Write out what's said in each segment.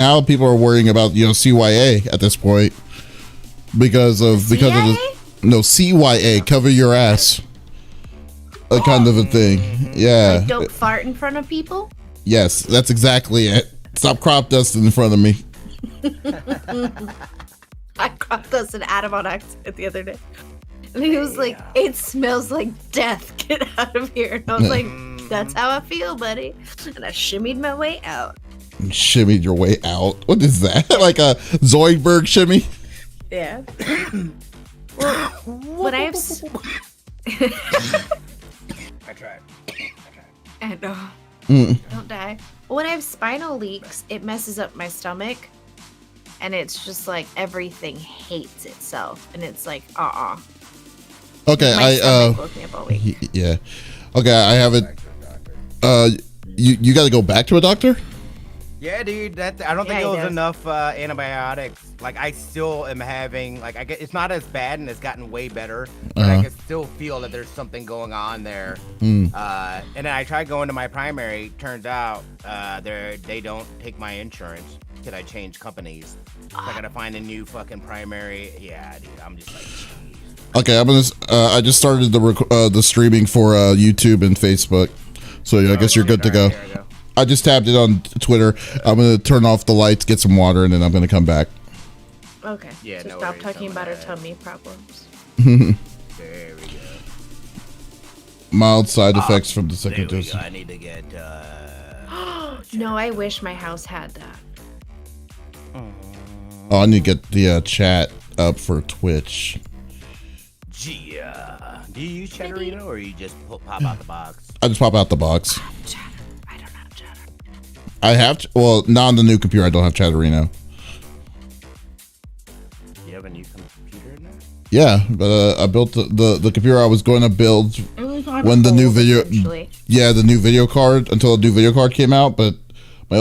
now people are worrying about CYA at this point because of CYA, cover your ass, a kind of a thing. Yeah. Like don't fart in front of people. Yes, that's exactly it. Stop crop dusting in front of me. I crop dusted Adam on accident the other day. And he was like, it smells like death. Get out of here. And I was like, that's how I feel, buddy. And I shimmied my way out. Shimmied your way out? What is that? Like a Zoidberg shimmy? Yeah. Well, when I have... I tried. And don't die. When I have spinal leaks, it messes up my stomach. And it's just like everything hates itself. And it's like, Okay, yeah. Okay, I have it. You got to go back to a doctor? Yeah, dude. I don't think it was enough antibiotics. Like, I still am having it's not as bad and it's gotten way better, but I can still feel that there's something going on there. And then I tried going to my primary. Turns out they don't take my insurance because I changed companies. So I gotta find a new fucking primary. Yeah, dude. I'm just like, geez. Okay, I just started the streaming for YouTube and Facebook, so I guess you're good to go. I just tapped it on Twitter. I'm gonna turn off the lights, get some water, and then I'm gonna come back. Okay. Yeah. So stop talking about our tummy problems. There we go. Mild side effects from the second dose. I need to get. No, I wish my house had that. Oh, I need to get the chat up for Twitch. Gee, do you use Chatterino or you just pop out the box? I just pop out the box. I don't have Chatter. I have, well, not on the new computer. I don't have Chatterino. You have a new computer now? Yeah, but I built the computer I was going to build when the new video. Yeah, the new video card until the new video card came out, but my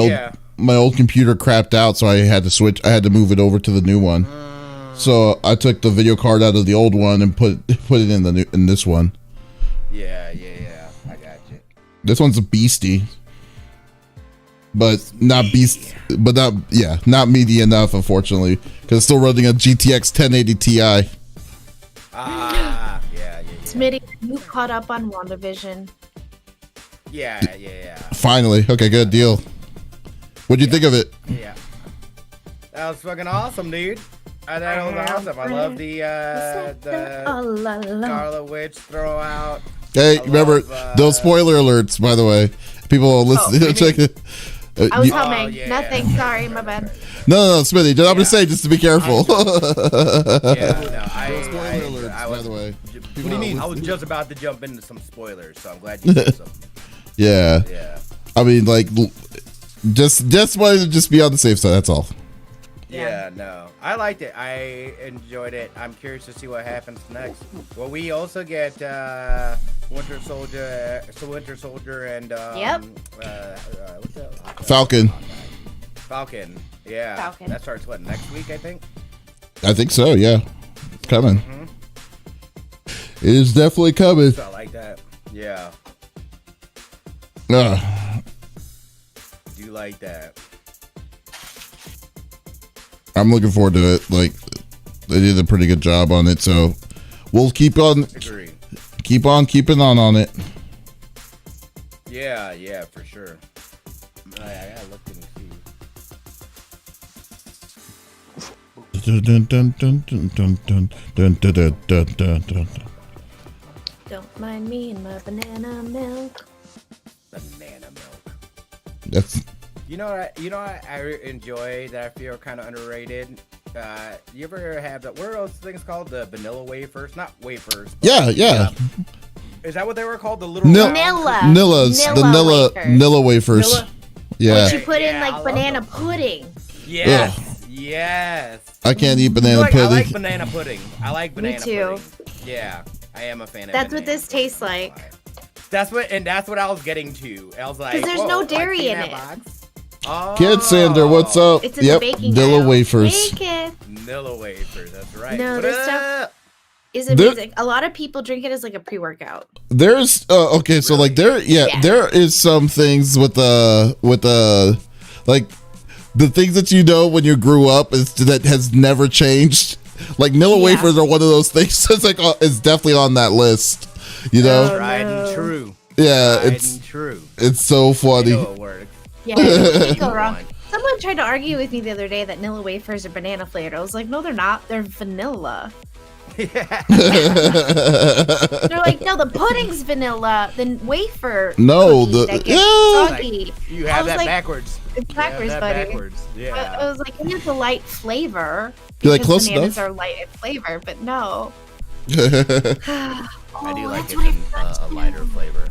old computer crapped out, so I had to switch. I had to move it over to the new one. So I took the video card out of the old one and put it in this one. Yeah. I got you. This one's a beastie, but not not meaty enough, unfortunately, because it's still running a GTX 1080 Ti. Yeah. Smitty, you caught up on WandaVision. Yeah. Finally, okay, good deal. What'd you think of it? Yeah. That was fucking awesome, dude. That was awesome. I love the Scarlet Witch throw out. Hey, remember those spoiler alerts, by the way. People will listen. Check it. I was humming. Nothing. Sorry, my bad. No, Smitty. I'm just saying, just to be careful. Spoiler alerts, by the way. What do you mean? I was just about to jump into some spoilers, so I'm glad you said something. Yeah. I mean, just wanted to just be on the safe side. That's all. Yeah, no. I liked it. I enjoyed it. I'm curious to see what happens next. Well, we also get Winter Soldier and what's that? Falcon. Yeah. Falcon. That starts next week, I think. I think so. Yeah, it's coming. It is definitely coming. So I like that. Yeah. Do you like that? I'm looking forward to it. Like, they did a pretty good job on it, so we'll keep on keeping on it. Yeah, for sure. I gotta look and see. Don't mind me and my banana milk. Banana milk. That's. You know what I enjoy that I feel kind of underrated? You ever have what are those things called? The vanilla wafers? Not wafers. Yeah. Is that what they were called? The little Nilla wafers. Nilla? Yeah. What you put in banana pudding. Yes. I can't eat banana pudding. I like banana pudding. Me too. Pudding. Yeah, I am a fan of. That's what this tastes like. That's what I was getting to. I was like, because there's no dairy in it. Oh. Kid Sander, what's up? It's in the baking Nilla wafers. Nilla wafers, that's right. No, this stuff is amazing. A lot of people drink it as a pre-workout. There's okay, so there is some things with the things that you know when you grew up that has never changed. Like Nilla wafers are one of those things. It's like it's definitely on that list. You know, tried and true. Yeah, it's true. It's so funny. It works. Yeah, you can't go wrong. Someone tried to argue with me the other day that Nilla wafers are banana flavored. I was like, no, they're not. They're vanilla. Yeah. They're like, no, the pudding's vanilla. The wafer. No, soggy. You have that backwards. It's backwards, buddy. Backwards. Yeah. I was like, it's a light flavor. You're like close bananas enough. are light in flavor, but no. I do like it in a lighter flavor.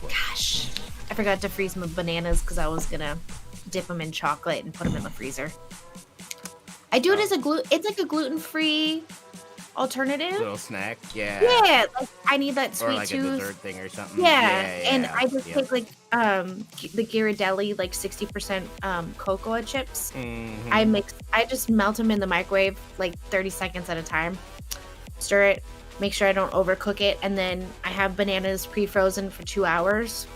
Gosh, I forgot to freeze my bananas because I was gonna dip them in chocolate and put them in the freezer. I do it as it's like a gluten-free alternative. Little snack, yeah. Yeah, like I need that sweet or like tooth. a dessert thing or something. Yeah, and I just take like the Ghirardelli like 60% cocoa chips. Mm-hmm. I just melt them in the microwave like 30 seconds at a time. Stir it, make sure I don't overcook it, and then I have bananas pre-frozen for 2 hours.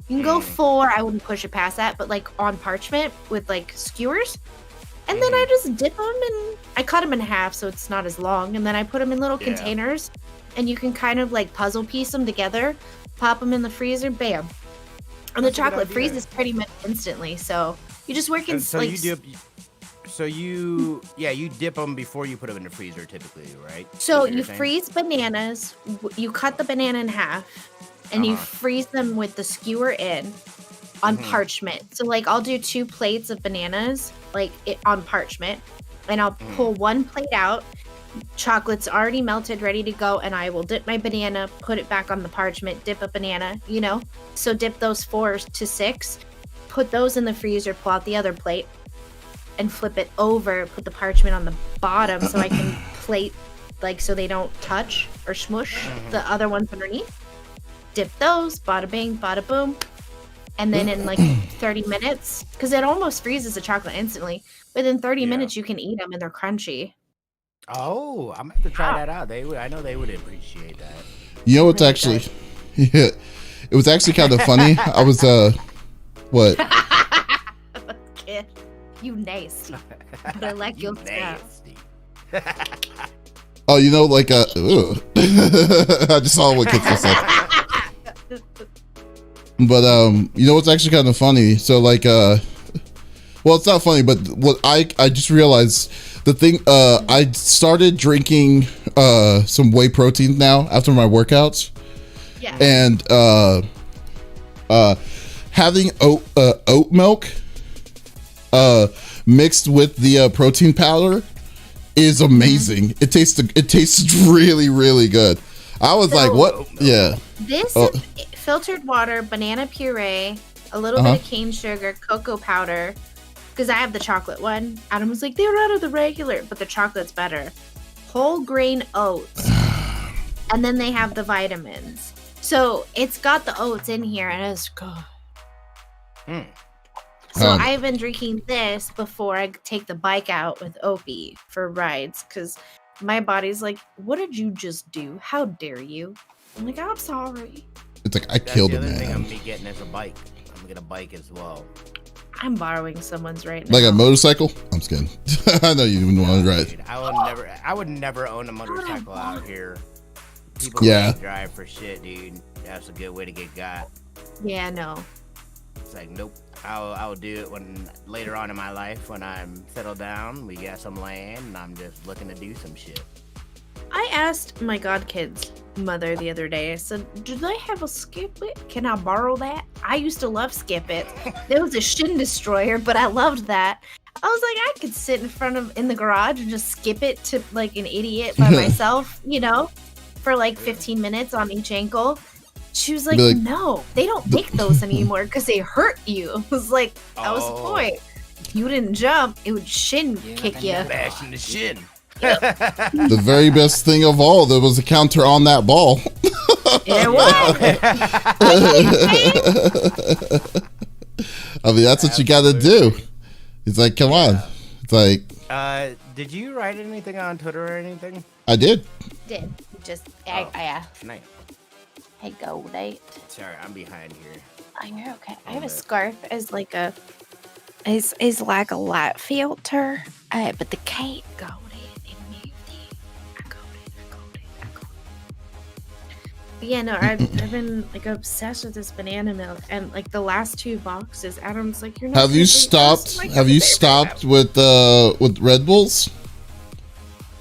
You can go 4, I wouldn't push it past that, but like on parchment with like skewers. And then I just dip them and I cut them in half so it's not as long. And then I put them in little containers and you can kind of like puzzle piece them together, pop them in the freezer, bam. And the chocolate freezes pretty much instantly. So you just work in so you dip. So you dip them before you put them in the freezer typically, right? So you freeze bananas, you cut the banana in half and you freeze them with the skewer in on parchment. So like I'll do 2 plates of bananas like on parchment and I'll pull 1 plate out. Chocolate's already melted, ready to go, and I will dip my banana, put it back on the parchment, dip a banana, you know? So dip those 4 to 6, put those in the freezer, pull out the other plate and flip it over, put the parchment on the bottom so I can plate like so they don't touch or smush the other ones underneath. Dip those, bada bing, bada boom. And then in like 30 minutes, because it almost freezes the chocolate instantly, within 30 minutes you can eat them and they're crunchy. Oh, I'm gonna have to try that out. I know they would appreciate that. You know what's actually, it was actually kind of funny. I was what? Kid, you nasty. But I like your nasty. Oh, you know, like I just saw what Kid said. But you know what's actually kind of funny? So like well, it's not funny, but what I just realized the thing I started drinking some whey protein now after my workouts. Yeah. And having oat milk mixed with the protein powder is amazing. It tastes really, really good. I was like, what? Yeah. This is filtered water, banana puree, a little bit of cane sugar, cocoa powder, because I have the chocolate one. Adam was like, they're out of the regular, but the chocolate's better. Whole grain oats. And then they have the vitamins. So it's got the oats in here, and it's good. So I've been drinking this before I take the bike out with Opie for rides, because my body's like, what did you just do? How dare you? I'm like, I'm sorry. It's like, I killed him, man. The other thing I'm be getting is a bike. I'm gonna get a bike as well. I'm borrowing someone's right now. Like a motorcycle? I'm just kidding. I know you wouldn't want to ride. I would never own a motorcycle out here. People can't drive for shit, dude. That's a good way to get got. Yeah, no. It's like, nope. I'll do it when later on in my life when I'm settled down. We got some land and I'm just looking to do some shit. I asked my godkid's mother the other day, I said, do they have a Skip It? Can I borrow that? I used to love Skip It. There was a shin destroyer, but I loved that. I was like, I could sit in the garage and just skip it to like an idiot by myself, you know, for like 15 minutes on each ankle. She was like, no, they don't make those anymore because they hurt you. I was like, that was the point. If you didn't jump, it would shin kick you. Bash in the shin. The very best thing of all, there was a counter on that ball. It was. I mean, that's what you got to do. It's like, come on. It's like. Did you write anything on Twitter or anything? I did. Just, nice. Hey, go, Nate. Sorry, I'm behind here. Oh, you're okay. I have a scarf as like a is like a light filter, but the cape got it and moved it. I got it. But yeah, no, I've been like obsessed with this banana milk, and like the last 2 boxes, Adam's like, "You're not." Have you stopped? Have you stopped with Red Bulls?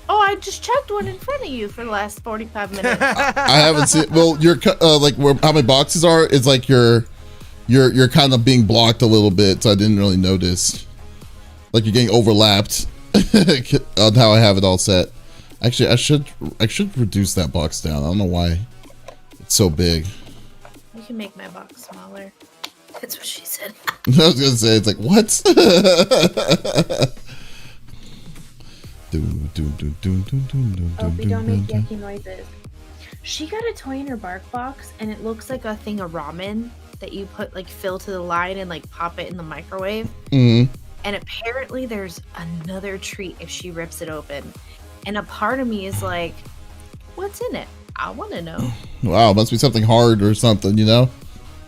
Oh, I just chugged one in front of you for the last 45 minutes. I haven't seen. Well, you're like how many boxes are? It's like you're kind of being blocked a little bit, so I didn't really notice. Like you're getting overlapped on how I have it all set. Actually, I should reduce that box down. I don't know why it's so big. You can make my box smaller. That's what she said. I was gonna say, it's like what? Oh, we don't make yucky noises. She got a toy in her bark box, and it looks like a thing of ramen that you put like fill to the line and like pop it in the microwave. Mm-hmm. And apparently there's another treat if she rips it open. And a part of me is like, what's in it? I want to know. Wow, must be something hard or something, you know?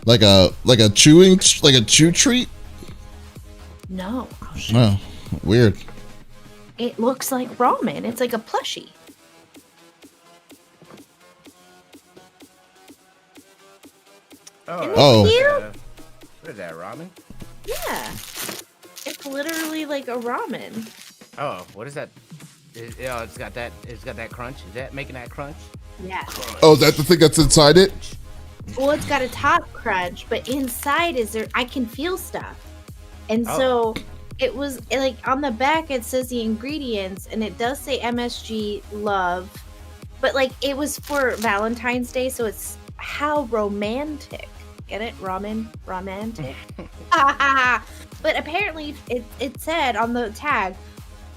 Like a chew treat? No. I'll show you. Oh, weird. It looks like ramen. It's like a plushie. Oh. What is that, ramen? Yeah. It's literally like a ramen. Oh, what is that? It's got that crunch. Is that making that crunch? Yeah. Oh, is that the thing that's inside it? Well, it's got a top crunch, but inside I can feel stuff. And so it was like on the back it says the ingredients, and it does say MSG love, but like it was for Valentine's Day, so it's how romantic. Get it? Romantic. But apparently it said on the tag,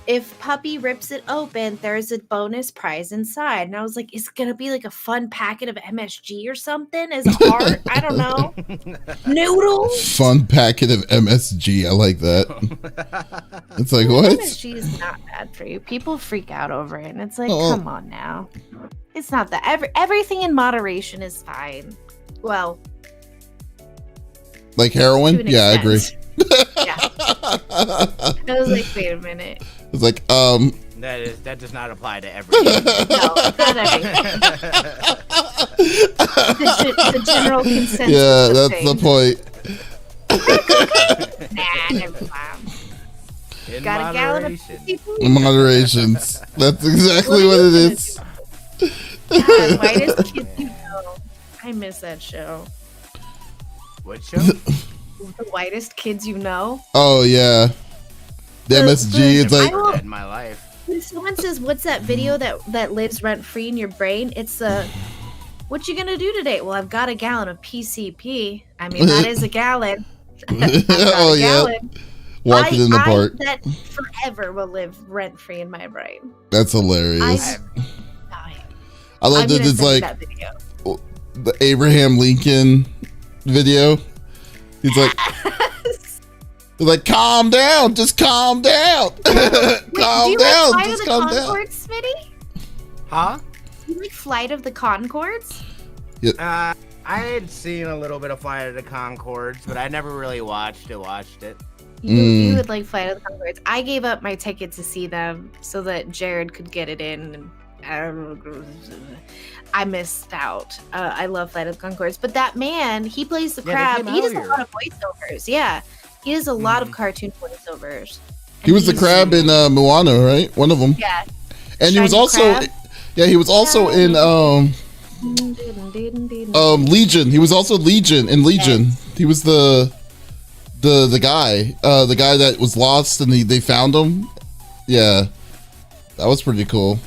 if puppy rips it open, there's a bonus prize inside. And I was like, is it gonna be like a fun packet of MSG or something as art? I don't know. Noodles? Fun packet of MSG. I like that. It's like, what? MSG is not bad for you. People freak out over it, and it's like, come on now. It's not that. Everything in moderation is fine. Well, like heroin? Yeah, I agree. Yeah. I was like, wait a minute. It's like, that does not apply to everything. No, not everything. the general consensus. Yeah, that's the point. Nah, never mind. Got a gallon of Moderations. That's exactly what it is. God, Whitest Kids You Know. I miss that show. What show? The Whitest Kids You Know. Oh yeah, the MSG. It's like in my life. When someone says, "What's that video that lives rent free in your brain?" It's what you gonna do today? Well, I've got a gallon of PCP. I mean, that is a gallon. Oh yeah. Walk it in the park. That forever will live rent free in my brain. That's hilarious. I love that it's like the Abraham Lincoln video. He's like, calm down, just calm down. Calm down, just calm down. Smitty? Huh? You like Flight of the Conchords? Yeah. I had seen a little bit of Flight of the Conchords, but I never really watched it. You would like Flight of the Conchords. I gave up my ticket to see them so that Jared could get it in. I missed out. I love Flight of the Conchords, but that man, he plays the crab. He does a lot of voiceovers. Yeah, he does a lot of cartoon voiceovers. He was the crab in Moana, right? One of them. Yeah, and he was also, he was also in Legion. He was also Legion in Legion. Yes. He was the guy that was lost and they found him. Yeah, that was pretty cool.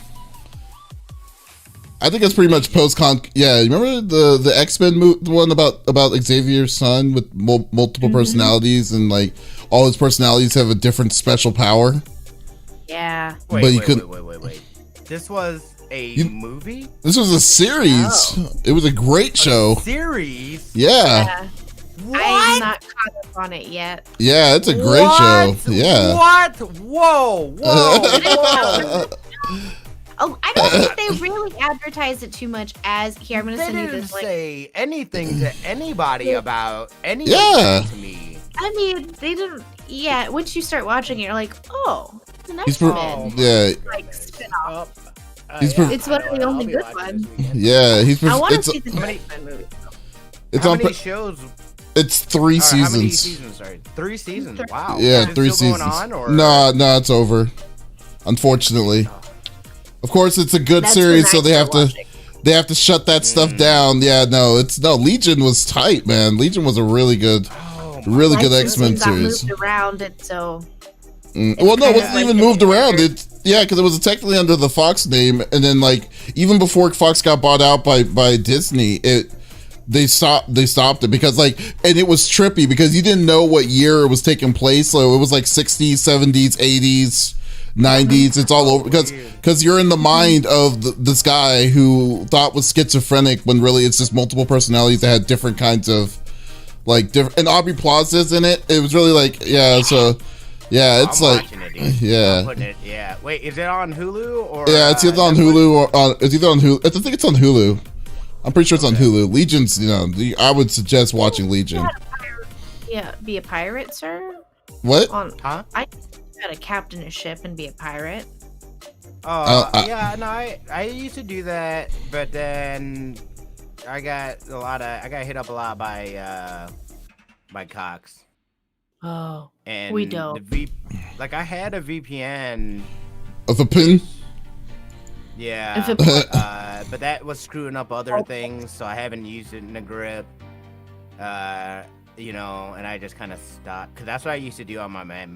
I think it's pretty much post-con. Yeah, remember the X-Men one about Xavier's son with multiple personalities, and like all his personalities have a different special power. Yeah. Wait. This was a movie? This was a series. Oh. It was a great show. Series? Yeah. What? I'm not caught up on it yet. Yeah, it's a great show. Yeah. What? Whoa. Oh, I don't think they really advertised it too much as here. I'm gonna send you this. They didn't say anything to anybody about anything to me. I mean, they didn't. yeah, once you start watching it, you're like, oh, it's an like spin-off. It's one of the only good ones. Yeah, I want to see the X-Men movie. How many shows? It's 3 seasons. How many seasons? Sorry, 3 seasons. Wow. Yeah, 3 seasons. Going on, or? No, it's over. Unfortunately. Of course, it's a good series, so they have to shut that stuff down. Yeah, no, Legion was tight, man. Legion was a really good good X-Men series. Moved around it, so. Well, no, it wasn't even moved around. Because it was technically under the Fox name, and then even before Fox got bought out by Disney, they stopped it because and it was trippy because you didn't know what year it was taking place. So it was 60s, 70s, 80s, 90s. It's all over because you're in the mind of this guy who thought was schizophrenic when really it's just multiple personalities that had different kinds of different. And Aubrey Plaza's in it. It was really so. Yeah, it's I'm yeah. Wait, is it on Hulu or? Yeah, it's either on Hulu or it's either on Hulu. I think it's on Hulu. I'm pretty sure it's on Hulu. Legion's, I would suggest watching Legion. Be a pirate, sir. What? I got to captain a ship and be a pirate. I used to do that, but then I got hit up a lot by Cox. Oh, and we don't. I had a VPN of a pin. Yeah, but that was screwing up other things, so I haven't used it in a grip. And I just kind of stopped because that's what I used to do on my Mac.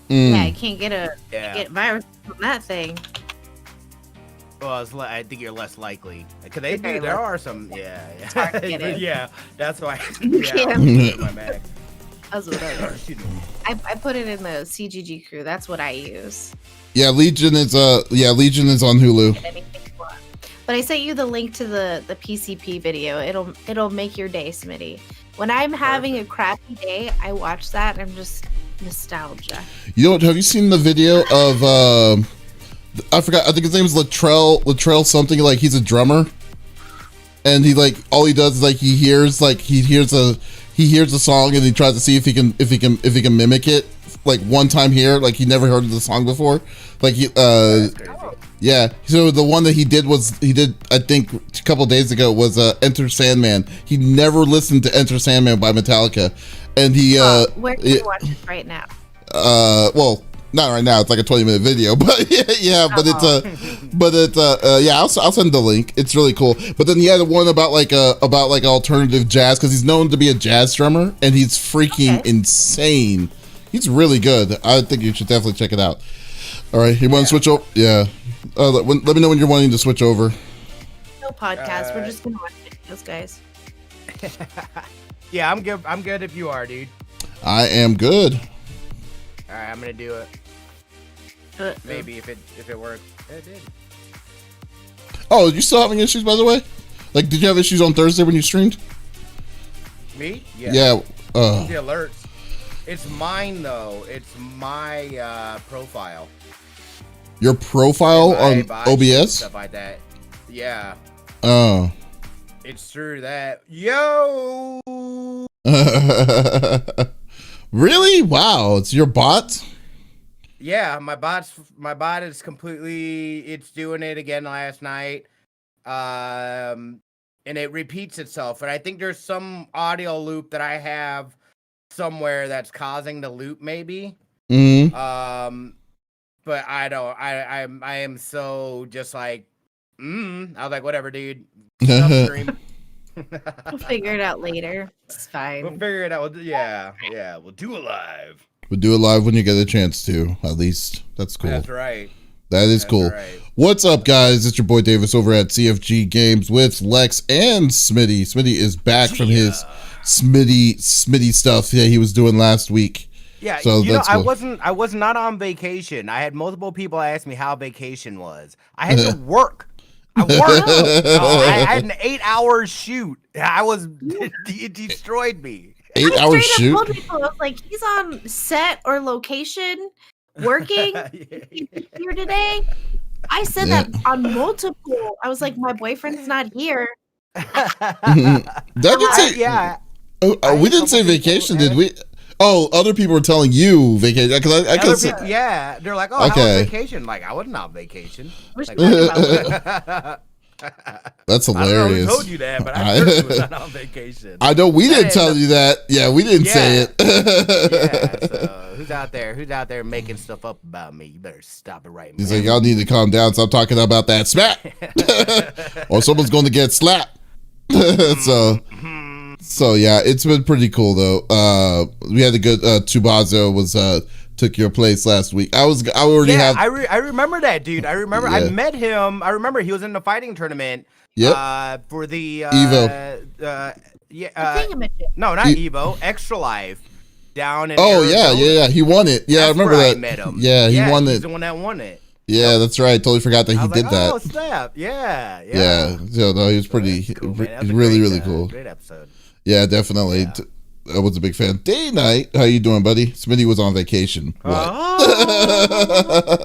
Yeah, I can't get virus on that thing. Well, I think you're less likely because there are some. Yeah, that's why. My Mac. That's what I put it in the CGG crew. That's what I use. Yeah, Legion is on Hulu. But I sent you the link to the PCP video. It'll make your day, Smitty. When I'm having a crappy day, I watch that and I'm just nostalgia. Have you seen the video of I forgot. I think his name is Latrell something. He's a drummer, and he all he does is he hears a song and he tries to see if he can mimic it. One time here, he never heard of the song before. Yeah. So the one that he did I think a couple of days ago was Enter Sandman. He never listened to Enter Sandman by Metallica, and he where can you watch it right now? Well. Not right now. It's a 20-minute video, but yeah. But I'll send the link. It's really cool. But then he had one about alternative jazz because he's known to be a jazz drummer and he's freaking insane. He's really good. I think you should definitely check it out. All right, you want to switch over? Yeah. Let me know when you're wanting to switch over. No podcast. We're just gonna watch videos, guys. Yeah, I'm good. I'm good if you are, dude. I am good. All right, I'm gonna do it. Maybe if it works. It did. Oh, you still having issues, by the way? Did you have issues on Thursday when you streamed? Me? Yeah. Yeah. The alerts. It's mine though. It's my profile. Your profile on OBS? Stuff like that. Yeah. Oh. It's through that. Yo. Really? Wow, it's your bot? Yeah, my bot is completely. It's doing it again last night, and it repeats itself. And I think there's some audio loop that I have somewhere that's causing the loop, maybe. Mm-hmm. But I don't. I am so just I was whatever, dude. Stream. We'll figure it out later. It's fine. We'll figure it out. Yeah. We'll do it live. We'll do it live when you get a chance to, at least. That's cool. That's right. That is cool. Right. What's up, guys? It's your boy Davis over at CFG Games with Lex and Smitty. Smitty is back from his Smitty stuff he was doing last week. Yeah, so that's cool. I was not on vacation. I had multiple people ask me how vacation was. I had to work. I worked. I had an 8-hour shoot. It destroyed me. 8-hour shoot? Told people, I was like, he's on set or location working here today. I said that on multiple. I was like, my boyfriend's not here. That We didn't say vacation, did we? Oh, other people were telling you vacation. Because I could say, yeah, they're like, oh, okay. how was vacation? Like, I wasn't on vacation. Like, that's hilarious. I don't know who told you that, but I heard you was not on vacation. I know we didn't tell you that. Yeah, we didn't say it. Yeah, so who's out there making stuff up about me? You better stop it right now. He's like, y'all need to calm down. Stop talking about that smack. Or someone's going to get slapped. So yeah, it's been pretty cool though. We had a good Tubazo took your place last week. I remember that dude. I remember I met him. I remember he was in the fighting tournament. Yep. For the Evo. No, not Evo. Extra Life. Down in Arizona. Yeah. He won it. Yeah, I remember that. I met him. Yeah, he won it. He's the one that won it. Yeah, that's right. Totally forgot that he did that. Oh snap! Yeah. So no, he was pretty. Cool, really cool. Great episode. Yeah, definitely. Yeah. I was a big fan. Day Night, how you doing, buddy? Smitty was on vacation. What?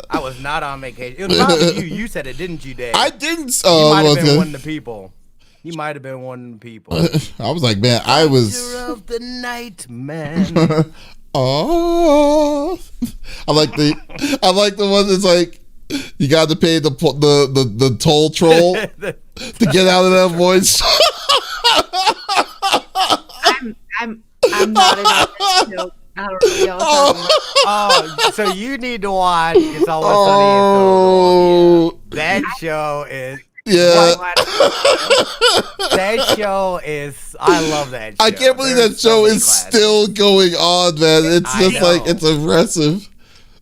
I was not on vacation. It was probably you. You said it, didn't you, Dave? I didn't. You might have been one of the people. He might have been one of the people. I was like, man, I was. Of the night, man. Oh, I like the one that's like, you got to pay the toll troll to get out of that voice. I'm not in that joke. I don't really know what oh, so you need to watch It's Always Sunny in Philadelphia. That show is. Yeah. That show is. I love that show. I can't believe that show is still going on, man. It's just like, it's impressive.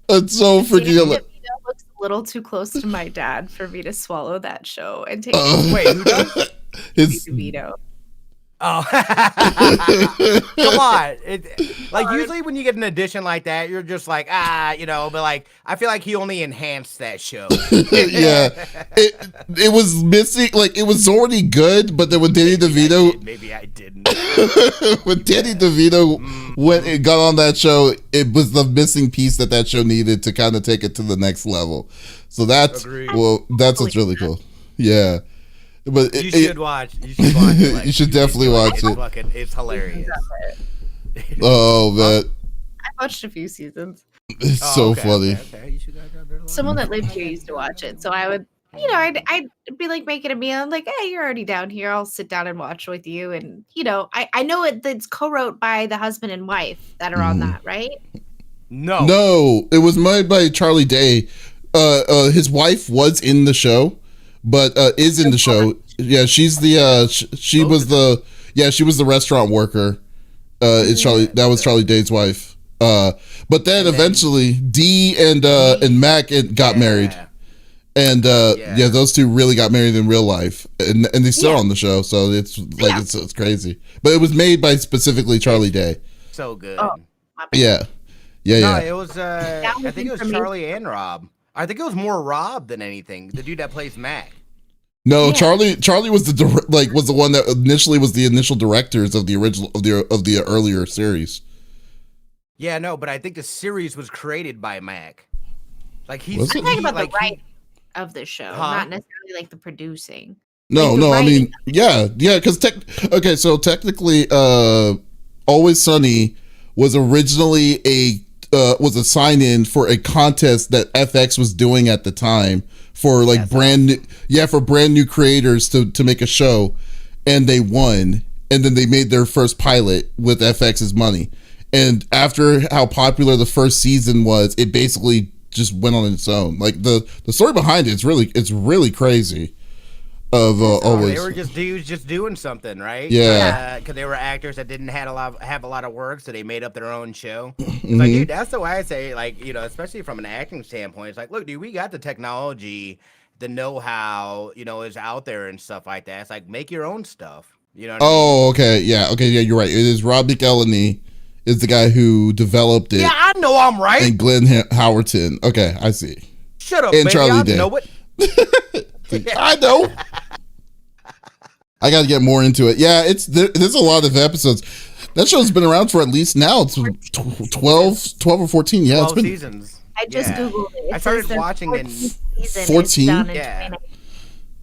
It's so freaking. It looks a little too close to my dad for me to swallow that show and take. Wait, who does? It's Vito. Oh, come on! Usually when you get an addition like that, you're just like but like I feel like he only enhanced that show. Yeah, it was missing. Like it was already good, but then when Danny DeVito, maybe I didn't. When Danny DeVito went and got on that show, it was the missing piece that show needed to kind of take it to the next level. So that's what's really cool. Yeah. But you should watch. You should watch it. Like, you should definitely watch it. It's hilarious. Oh man, I watched a few seasons. It's so funny. Okay. You should Someone that lived here used to watch it, so I would, I'd be like making a meal. I'm like, hey, you're already down here. I'll sit down and watch with you. And I know it's co-wrote by the husband and wife that are on that, right? No, it was made by Charlie Day. His wife was in the show. But is in the show. Yeah, she's the she was the restaurant worker. It's Charlie. That was Charlie Day's wife. But then eventually Dee and Mac got married, and those two really got married in real life, and they still on the show. So it's like it's crazy. But it was made by specifically Charlie Day. So good. Oh, yeah. No, it was. I think it was Charlie and Rob. I think it was more Rob than anything. The dude that plays Mac. No, Charlie was was the one that initially was the initial directors of the original of the earlier series. Yeah, no, but I think the series was created by Mac. Like I'm talking about the writing of the show, not necessarily like the producing. No, I mean, because technically, Always Sunny was originally was a sign-in for a contest that FX was doing at the time for brand new creators to make a show, and they won, and then they made their first pilot with FX's money. And after how popular the first season was, it basically just went on its own. Like the story behind it's really crazy. Always. They were just dudes just doing something, right? Yeah. Because they were actors that didn't have a lot of work, so they made up their own show. Like, dude, that's the way I say, especially from an acting standpoint. It's like, look, dude, we got the technology, the know-how, is out there and stuff like that. It's like, make your own stuff. You know what I mean? Okay. Yeah. Okay. Yeah, you're right. It is Rob McElhenney is the guy who developed it. Yeah, I know I'm right. And Glenn Howerton. Okay, I see. Shut up, and baby. Charlie I Day. know it. I know. I got to get more into it. Yeah, there's a lot of episodes. That show's been around for at least now it's 12 or 14. Yeah, 12 it's been seasons. I just Googled it. I started watching in 14. Yeah.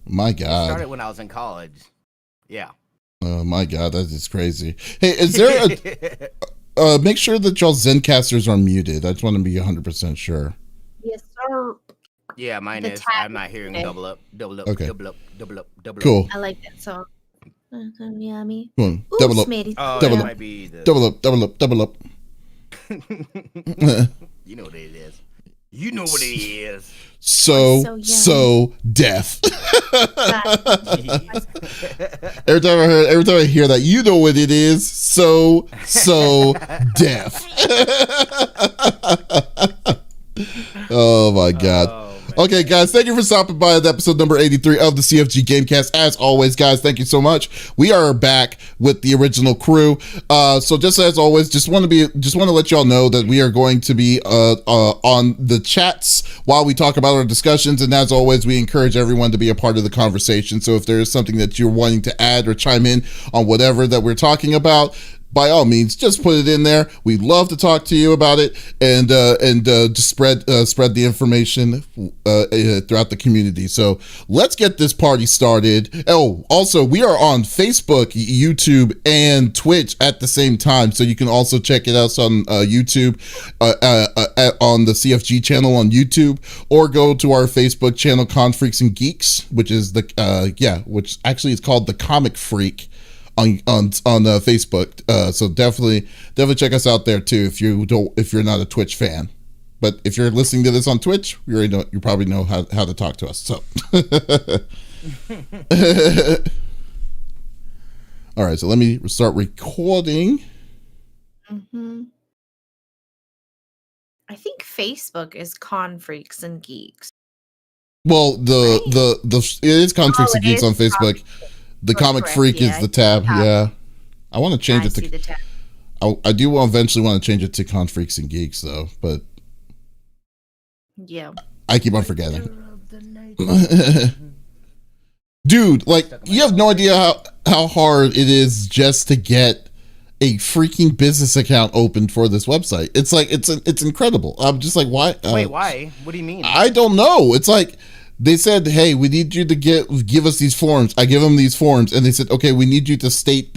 My God. I started when I was in college. Yeah. Oh my god, that is crazy. Hey, is there a make sure that y'all Zencasters are muted. I just want to be 100% sure. Yes, sir. Yeah, mine is. I'm not hearing double up. Okay. Double up. Cool. I like that song. Yummy. Come on. Double up. Oh, double that up. might be the... Double up. You know what it is. You know what it is. So death. every time I hear that, you know what it is. So death. Oh my god. Okay, guys, thank you for stopping by at episode number 83 of the CFG GameCast. As always, guys, thank you so much. We are back with the original crew. So just as always, just want to let y'all know that we are going to be on the chats while we talk about our discussions. And as always, we encourage everyone to be a part of the conversation. So if there is something that you're wanting to add or chime in on whatever that we're talking about, by all means, just put it in there. We'd love to talk to you about it and just spread the information throughout the community. So let's get this party started. Oh, also, we are on Facebook, YouTube, and Twitch at the same time. So you can also check it out on YouTube, on the CFG channel on YouTube, or go to our Facebook channel, Con Freaks and Geeks, which is which actually is called the Comic Freak on Facebook. So definitely check us out there too if you're not a Twitch fan. But if you're listening to this on Twitch, you probably know how to talk to us. So all right, so let me start recording. I think Facebook is Con Freaks and Geeks. Well, it is Con Freaks and Geeks on Facebook. The Comic Freak is the tab. Yeah, I want to change it to. I do eventually want to change it to Con Freaks and Geeks though, but yeah, I keep on forgetting. Dude, like you have no idea how hard it is just to get a freaking business account opened for this website. It's like it's incredible. I'm just like, why? Wait, why? What do you mean? I don't know. It's like. They said, hey, we need you to give us these forms. I give them these forms. And they said, okay, we need you to state,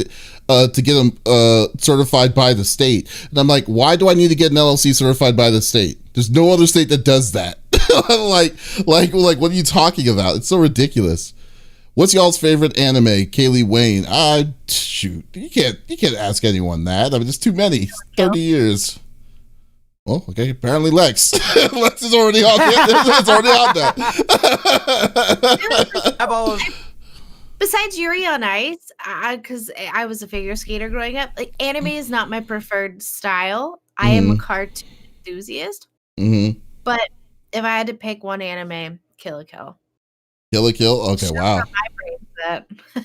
to get them certified by the state. And I'm like, why do I need to get an LLC certified by the state? There's no other state that does that. like, what are you talking about? It's so ridiculous. What's y'all's favorite anime? Kaylee Wayne. Shoot, you can't ask anyone that. I mean, there's too many. 30 years. Well, okay, apparently Lex. Lex is already on there. It's already on there. Besides Yuri on Ice, because I was a figure skater growing up, like anime is not my preferred style. I am a cartoon enthusiast. But if I had to pick one anime, Kill la Kill. Kill la Kill? Okay, wow.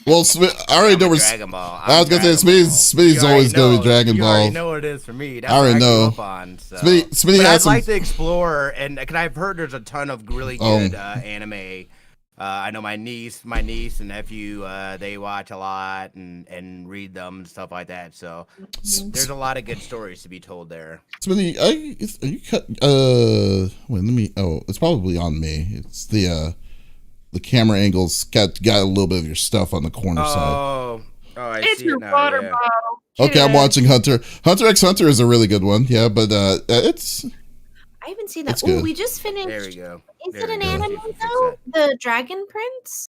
Well, I already know Dragon Ball. I was gonna say Smitty's always going to be Dragon Ball. You already know what it is for me. That's I already know. So. Smitty has I'd like to explore, and because I've heard there's a ton of really good anime. I know my niece and nephew, they watch a lot and read them and stuff like that. So there's a lot of good stories to be told there. Smitty, are you cut? Wait, let me. Oh, it's probably on me. It's the camera angles got a little bit of your stuff on the corner side. Oh, I it's see your it now, water yeah. bottle. Okay, I'm watching Hunter. Hunter x Hunter is a really good one. Yeah, but it's. I haven't seen that. Oh, we just finished. There we go. Is it an anime though? The Dragon Prince?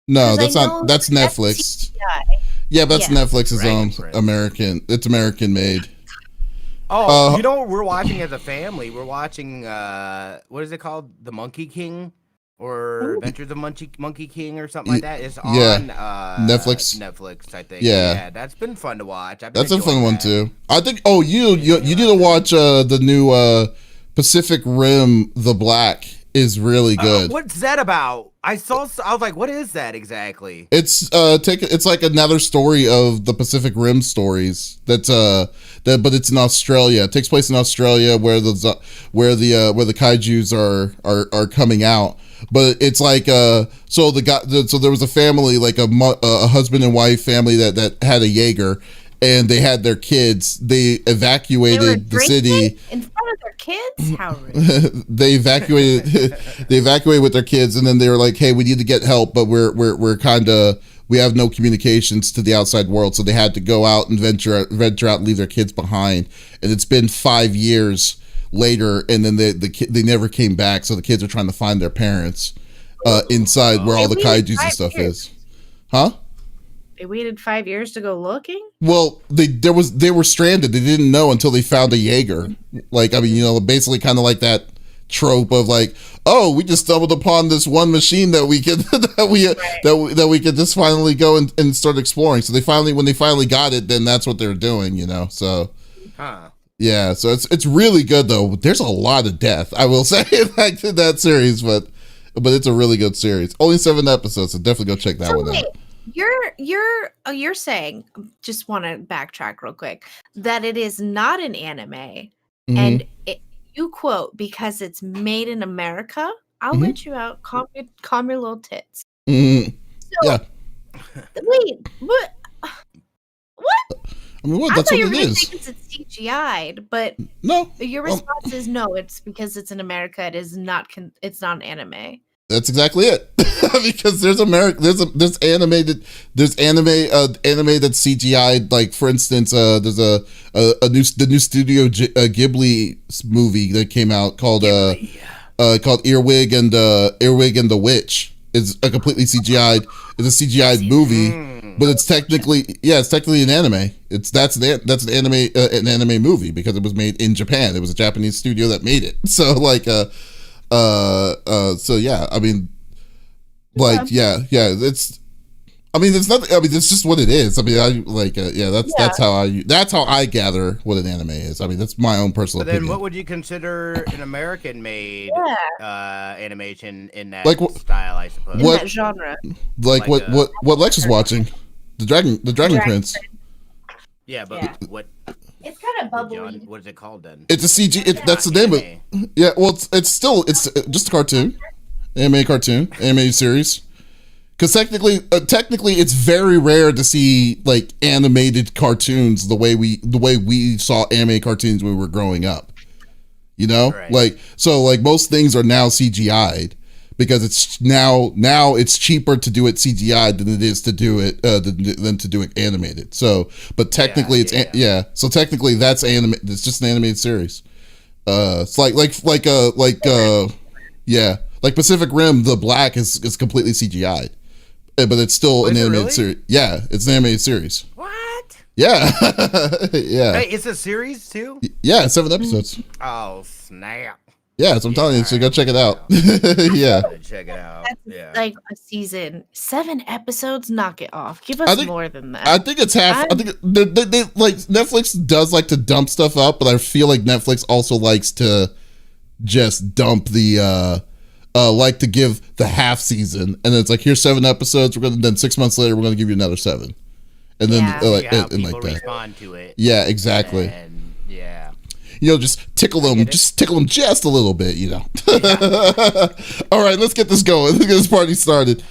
No, that's not. That's Netflix. Yeah, but that's Netflix's own American. It's American made. Oh, we're watching as a family. We're watching. What is it called? The Monkey King. Or Adventures of Monkey King or something like that. It's on Netflix. Netflix, I think. Yeah, that's been fun to watch. That's a fun one too. I think. Oh, you need to watch the new Pacific Rim. The Black is really good. What's that about? I was like, what is that exactly? It's it's like another story of the Pacific Rim stories. But it's in Australia. It takes place in Australia where the kaijus are coming out. But it's like so there was a family, like a husband and wife family that had a Jaeger, and they had their kids. They evacuated the city in front of their kids. How rude. They evacuated with their kids, and then they were like, "Hey, we need to get help, but we're kind of we have no communications to the outside world, so they had to go out and venture out and leave their kids behind. And it's been 5 years later, and then they never came back, so the kids are trying to find their parents inside where all the kaijus and stuff is. Huh? They waited 5 years to go looking? Well, they were stranded. They didn't know until they found a Jaeger. Like, I mean, you know, basically kind of like that trope of like, oh, we just stumbled upon this one machine that we could that we could just finally go and start exploring. So when they finally got it, then that's what they were doing, you know. So yeah, so it's really good though. There's a lot of death, I will say, like in that series, but it's a really good series. Only 7 episodes, so definitely go check that one out. You're saying, just want to backtrack real quick, that it is not an anime, and you quote, because it's made in America. I'll let you out. Calm your little tits. So, yeah. Wait, what? I mean, I that's thought what you were it going to is. say because it's CGI'd, but no. Your response is no. It's because it's in America. It is not. It's not an anime. That's exactly it. Because there's anime that's CGI'd. Like, for instance, there's the new Studio Ghibli movie that came out called Earwig and the Witch. It's a completely CGI'd. It's a CGI'd movie, but it's technically an anime. That's an anime movie because it was made in Japan. It was a Japanese studio that made it. So like so yeah, I mean, like it's nothing. I mean, it's just what it is. I mean, that's how I gather what an anime is. I mean, that's my own personal opinion. Then what would you consider an American made animation in that style, I suppose? In that genre. Like what Lex is watching. The Dragon Prince. Yeah, but what? It's kind of bubbly. What is it called then? It's a CG. That's the name of it. Yeah, well, it's just a cartoon, animated series. Because technically, it's very rare to see like animated cartoons the way we saw anime cartoons when we were growing up. You know, right. Like most things are now CGI'd because it's now it's cheaper to do it CGI'd than it is to do it than to do it animated. So, but technically so technically that's anime. It's just an animated series. It's like Pacific Rim. The Black is completely CGI'd. But it's still an animated series. Yeah, it's an animated series. What? Yeah. Yeah. Hey, it's a series too? Yeah, 7 episodes. Oh, snap. Yeah, so I'm telling you, so go check it out. Yeah. Check it out. That's like a season. 7 episodes? Knock it off. Give us more than that. I think it's half. I think they like Netflix does like to dump stuff out, but I feel like Netflix also likes to just dump the like to give the half season, and it's like, here's 7 episodes. Then 6 months later, we're gonna give you another 7, and then like that. Respond to it. Yeah, exactly. And, yeah. You know, just tickle them just a little bit. You know. Yeah. All right, let's get this going. Let's get this party started.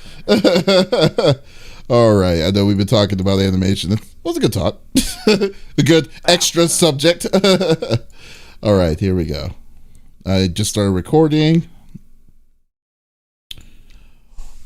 All right, I know we've been talking about animation. It was a good talk. A good extra subject. All right, here we go. I just started recording.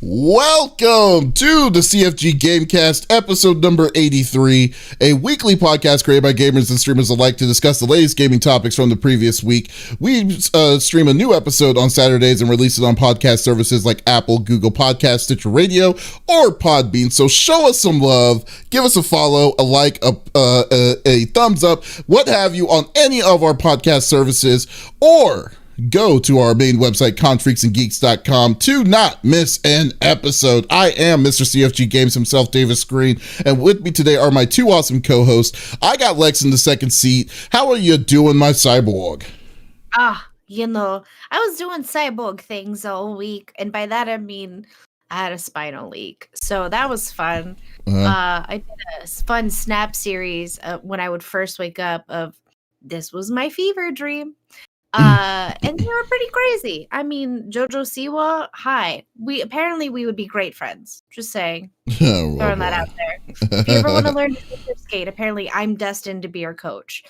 Welcome to the CFG GameCast, episode number 83, a weekly podcast created by gamers and streamers alike to discuss the latest gaming topics from the previous week. We stream a new episode on Saturdays and release it on podcast services like Apple, Google Podcasts, Stitcher Radio, or Podbean. So show us some love, give us a follow, a like, a thumbs up, what have you on any of our podcast services, or go to our main website, confreaksandgeeks.com, to not miss an episode. I am Mr. CFG Games himself, Davis Green, and with me today are my 2 awesome co-hosts. I got Lex in the second seat. How are you doing, my cyborg? You know, I was doing cyborg things all week, and by that I mean I had a spinal leak, so that was fun. I did a fun snap series when I would first wake up of this was my fever dream. And they were pretty crazy. I mean, Jojo Siwa, hi. We would be great friends. Just saying. Throwing that out there. If you ever want to learn to skate, apparently I'm destined to be your coach.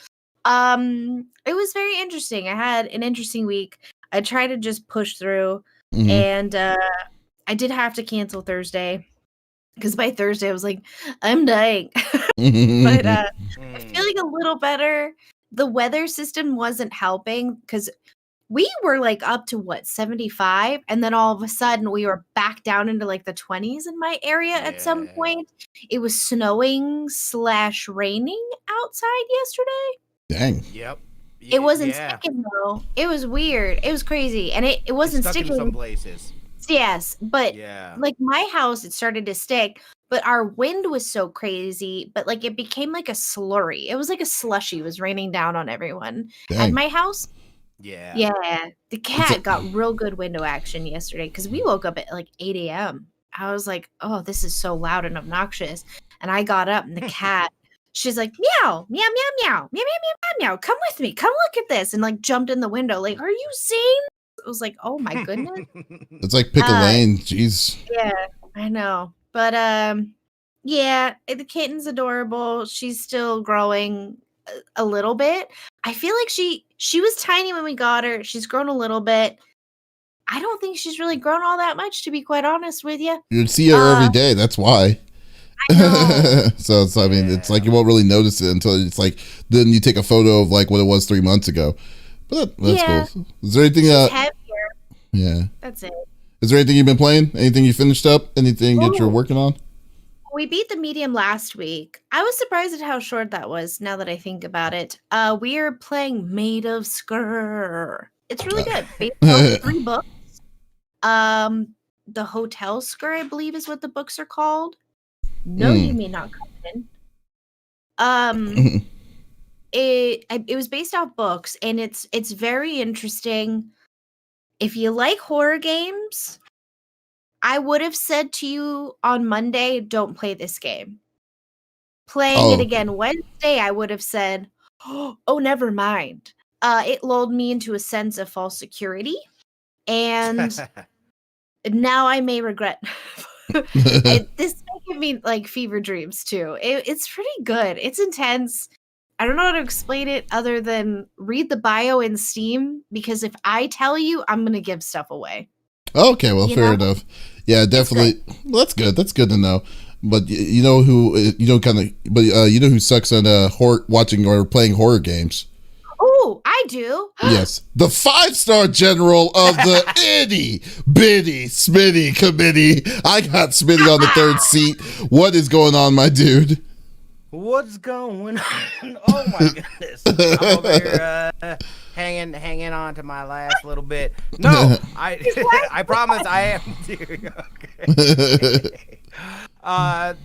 It was very interesting. I had an interesting week. I tried to just push through, and I did have to cancel Thursday. Because by Thursday, I was like, I'm dying. But I feel like a little better. The weather system wasn't helping because we were like up to 75, and then all of a sudden we were back down into like the 20s in my area at some point. It was snowing / raining outside yesterday. Dang. Yep. It wasn't sticking though. It was weird. It was crazy, and it wasn't sticking in some places. Yes, but like my house, it started to stick, but our wind was so crazy, but like it became like a slurry. It was like a slushy was raining down on everyone at my house. Yeah. The cat got real good window action yesterday because we woke up at like 8 a.m. I was like, oh, this is so loud and obnoxious. And I got up and the cat, she's like, meow, meow, meow, meow, meow, meow, meow, meow, come with me. Come look at this. And like jumped in the window. Like, are you seeing? I was like, oh my goodness. It's like pick a lane. Jeez. Yeah, I know. But yeah, the kitten's adorable. She's still growing a little bit. I feel like she was tiny when we got her. She's grown a little bit. I don't think she's really grown all that much, to be quite honest with you. You'd see her every day. That's why. I know. So it's, I mean, it's like you won't really notice it until it's like then you take a photo of like what it was 3 months ago. But that's cool. Is there anything? Heavier. Yeah. That's it. Is there anything you've been playing? Anything you finished up? Anything that you're working on? We beat the medium last week. I was surprised at how short that was. Now that I think about it, we are playing Made of Skur. It's really good. Based on 3 books. The Hotel Skur, I believe, is what the books are called. No, you may not come in. It was based off books, and it's very interesting. If you like horror games, I would have said to you on Monday, don't play this game. Playing it again Wednesday, I would have said, oh, never mind. It lulled me into a sense of false security, and now I may regret. This may give me like fever dreams too. It's pretty good. It's intense. I don't know how to explain it other than read the bio in Steam, because if I tell you, I'm going to give stuff away. Okay, well, fair enough. Yeah, definitely. Well, that's good. That's good to know. But you know who you know who sucks at watching or playing horror games? Oh, I do. Yes, the 5-star general of the itty bitty Smitty committee. I got Smitty on the 3rd seat. What is going on, my dude? What's going on? Oh my goodness! I'm over here hanging on to my last little bit. No, I promise I am too. Okay.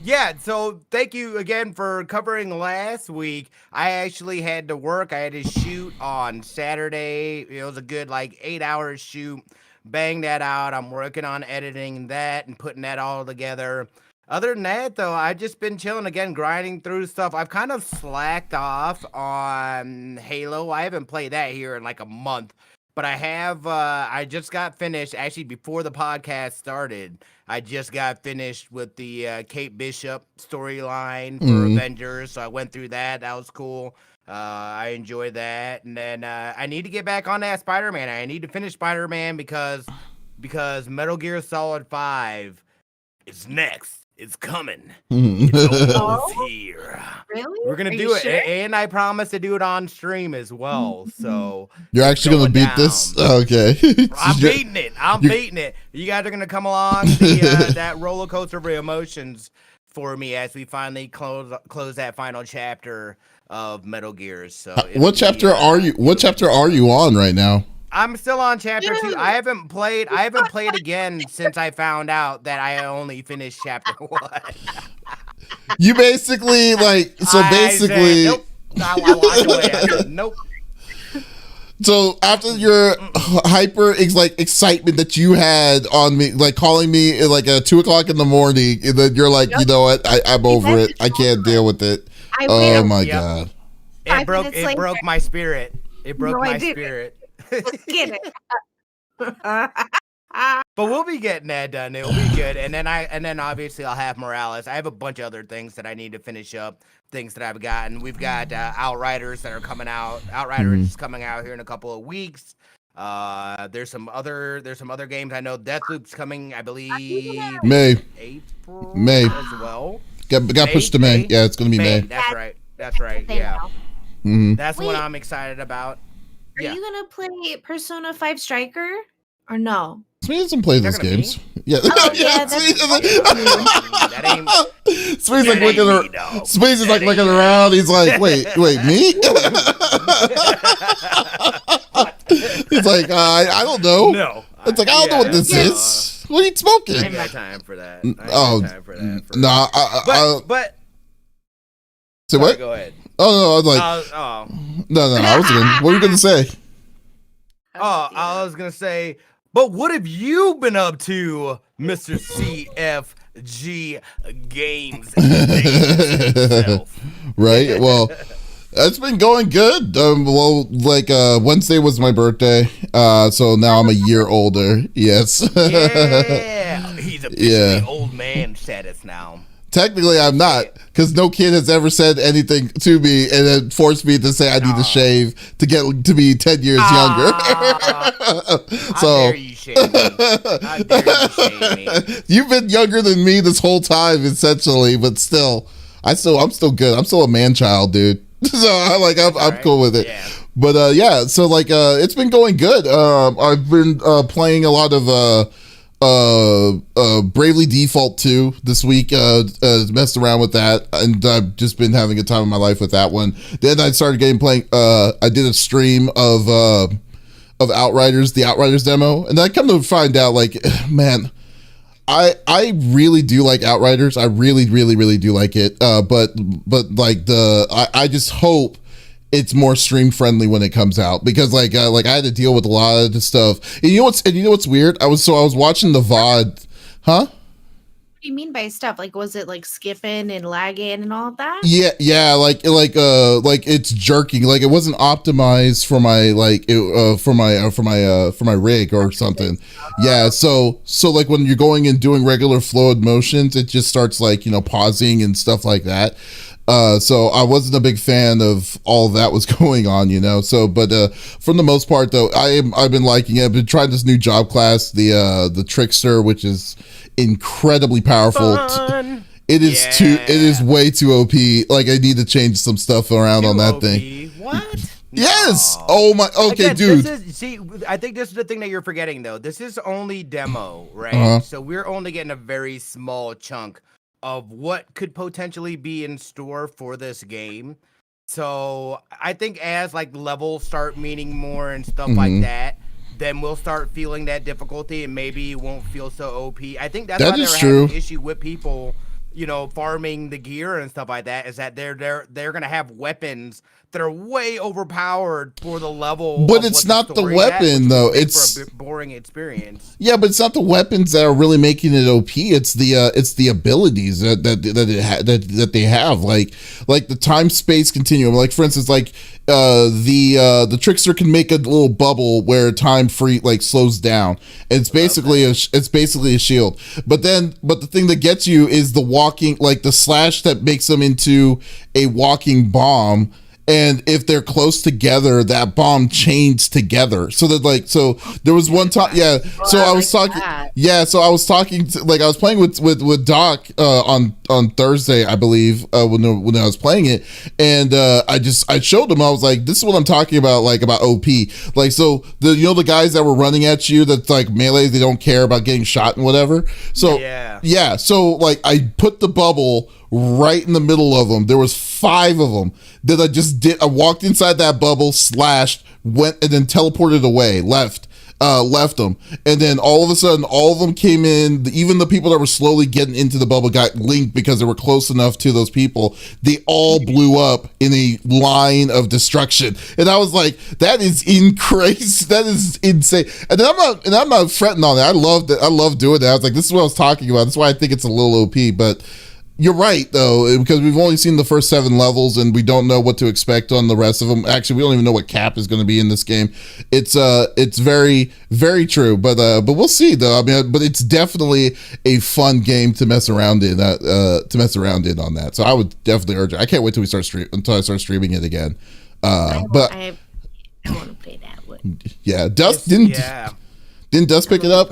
Yeah. So thank you again for covering last week. I actually had to work. I had to shoot on Saturday. It was a good like 8-hour shoot. Bang that out. I'm working on editing that and putting that all together. Other than that, though, I've just been chilling again, grinding through stuff. I've kind of slacked off on Halo. I haven't played that here in like a month, but I have. I just got finished, actually, before the podcast started. I just got finished with the Kate Bishop storyline for Avengers, so I went through that. That was cool. I enjoyed that, and then I need to get back on that Spider-Man. I need to finish Spider-Man because Metal Gear Solid 5 is next. It's coming. It's almost here. Really? We're gonna do it, sure? And I promise to do it on stream as well. So you're actually gonna beat this? Okay. I'm beating it. I'm beating it. You guys are gonna come along that roller coaster of emotions for me as we finally close that final chapter of Metal Gear. So what chapter are you? What chapter are you on right now? I'm still on chapter 2. I haven't played again since I found out that I only finished chapter 1. You basically basically nope. I walked away. I said, nope. So after your hyper excitement that you had on me, like calling me at like 2:00 in the morning, and then you're like, you know what? I'm over it. I can't deal with it. Oh my god! It broke my spirit. It broke my spirit. Get it. But we'll be getting that done. It'll be good. And then obviously I'll have Morales. I have a bunch of other things that I need to finish up. Things that I've gotten. We've got Outriders that are coming out. Outriders is coming out here in a couple of weeks. There's some other games. I know Deathloop's coming, I believe May as well. Got pushed to May. Yeah, it's gonna be May. That's right. Yeah. Mm-hmm. That's what I'm excited about. Are you gonna play Persona 5 Striker or no? Smee doesn't play those games. Yeah. Oh, yeah, that ain't. Smee's like looking around. Smee's is like looking around. He's like, wait, me? He's like, I don't know. No. It's like, I don't know what this is. What are you smoking? I ain't got time for that. But. Say what? Go ahead. Oh, no, I was like. No, I was going to. What were you going to say? I was going to say, but what have you been up to, Mr. CFG Games? Right? Well, it's been going good. Wednesday was my birthday, so now I'm a year older. Yes. Yeah. He's officially old man status now. Technically, I'm not, because no kid has ever said anything to me and then forced me to say I need to shave to get to be 10 years younger. So, how dare you shame me? You've been younger than me this whole time, essentially, but still, I'm still good. I'm still a man child, dude. So I'm cool with it. Yeah. But it's been going good. I've been playing a lot of Bravely Default 2 this week, messed around with that, and I've just been having a time of my life with that one. Then I started I did a stream of Outriders, the Outriders demo, and I come to find out, man, I really do like Outriders. I really, really, really do like it. But I just hope it's more stream friendly when it comes out, because I had to deal with a lot of the stuff. And you know what's weird? I was watching the VOD, huh? What do you mean by stuff? Was it skipping and lagging and all of that? Yeah, it's jerking. It wasn't optimized for my rig or something. Yeah, so when you're going and doing regular fluid motions, it just starts pausing and stuff like that. So I wasn't a big fan of all that was going on, So, but from the most part, though, I've been liking it. I've been trying this new job class, the Trickster, which is incredibly powerful. It is way too OP. I need to change some stuff around on that thing. What? Yes. No. Oh my. Okay, again, dude. I think this is the thing that you're forgetting, though. This is only demo, right? So we're only getting a very small chunk of what could potentially be in store for this game. So I think as levels start meaning more and stuff like that, then we'll start feeling that difficulty, and maybe it won't feel so OP. I think that's why they're having an issue with people, farming the gear and stuff like that, is that they're gonna have weapons that are way overpowered for the level. But it's not the weapon, though. It's for a boring experience. Yeah, but it's not the weapons that are really making it OP. It's the abilities that they have, like the time space continuum. For instance, the Trickster can make a little bubble where time slows down. It's basically a shield. But the thing that gets you is the walking, the slash that makes them into a walking bomb. And if they're close together, that bomb chains together. So that so there was one time, yeah. So I was talking, So I was talking to, I was playing with Doc on Thursday, I believe, when I was playing it, and I showed him. I was like, this is what I'm talking about, about OP. So the guys that were running at you, that's melee, they don't care about getting shot and whatever. So yeah. So I put the bubble right in the middle of them. There was 5 of them that I just did. I walked inside that bubble, slashed, went, and then teleported away, left them. And then all of a sudden, all of them came in. Even the people that were slowly getting into the bubble got linked because they were close enough to those people. They all blew up in a line of destruction. And I was like, that is crazy. That is insane. And then I'm not fretting on it. I love doing that. I was like, this is what I was talking about. That's why I think it's a little OP, but you're right, though, because we've only seen the first 7 levels, and we don't know what to expect on the rest of them. Actually, we don't even know what cap is going to be in this game. It's very, very true, but we'll see, though. I mean, but it's definitely a fun game to mess around in. On that. So I would definitely urge it. I can't wait until I start streaming it again. I want to play that one. Yeah, Dust didn't Dust pick it up?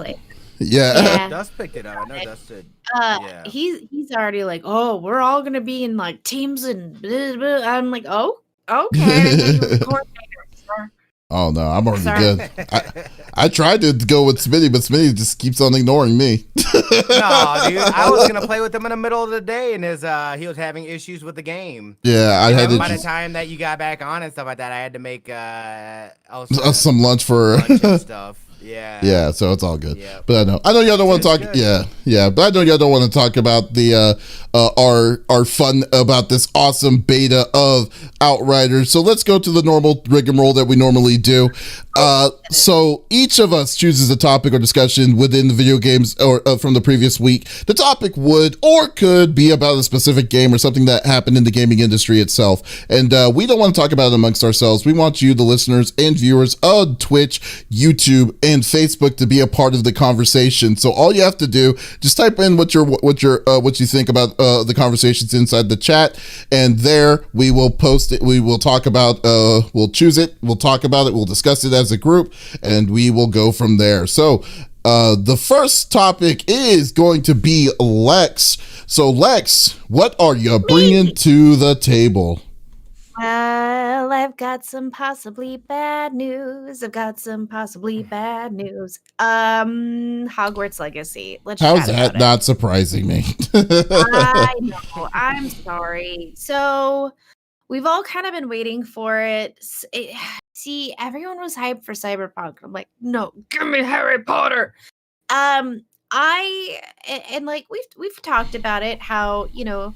Yeah. Dust picked it up. I know Dust did. He's already like, oh, we're all gonna be in like teams and blah, blah. I'm like, oh, okay. Oh no, I'm already good. I tried to go with Smitty, but Smitty just keeps on ignoring me. No, dude, I was gonna play with him in the middle of the day, and he was having issues with the game. Yeah, I had. By the time that you got back on and stuff like that, I had to make some lunch for and stuff. Yeah, so it's all good. Yeah. But I know y'all don't want to talk. Good. Yeah, but I know y'all don't want to talk about the our fun about this awesome beta of Outriders. So let's go to the normal rigmarole that we normally do. So each of us chooses a topic or discussion within the video games or from the previous week. The topic would or could be about a specific game or something that happened in the gaming industry itself. And we don't want to talk about it amongst ourselves. We want you, the listeners and viewers of Twitch, YouTube, and Facebook, to be a part of the conversation. So all you have to do, just type in what you think about the conversations inside the chat, and there we will post it. We will talk about we'll choose it, we'll talk about it, we'll discuss it as a group, and we will go from there. So the first topic is going to be Lex. So Lex, what are you bringing to the table? Well, I've got some possibly bad news. Hogwarts Legacy. How's that not surprising me? I know. I'm sorry. So we've all kind of been waiting for it. See, everyone was hyped for Cyberpunk. I'm like, no, give me Harry Potter. We've talked about it, how, in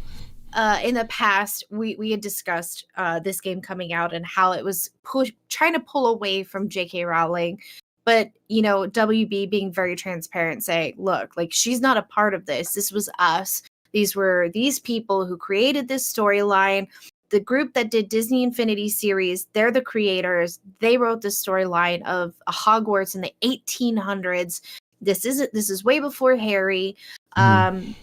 the past, we had discussed this game coming out and how it was trying to pull away from J.K. Rowling. But, WB being very transparent, saying, look, like, she's not a part of this. This was us. These were these people who created this storyline. The group that did Disney Infinity series, they're the creators. They wrote the storyline of Hogwarts in the 1800s. This is way before Harry. And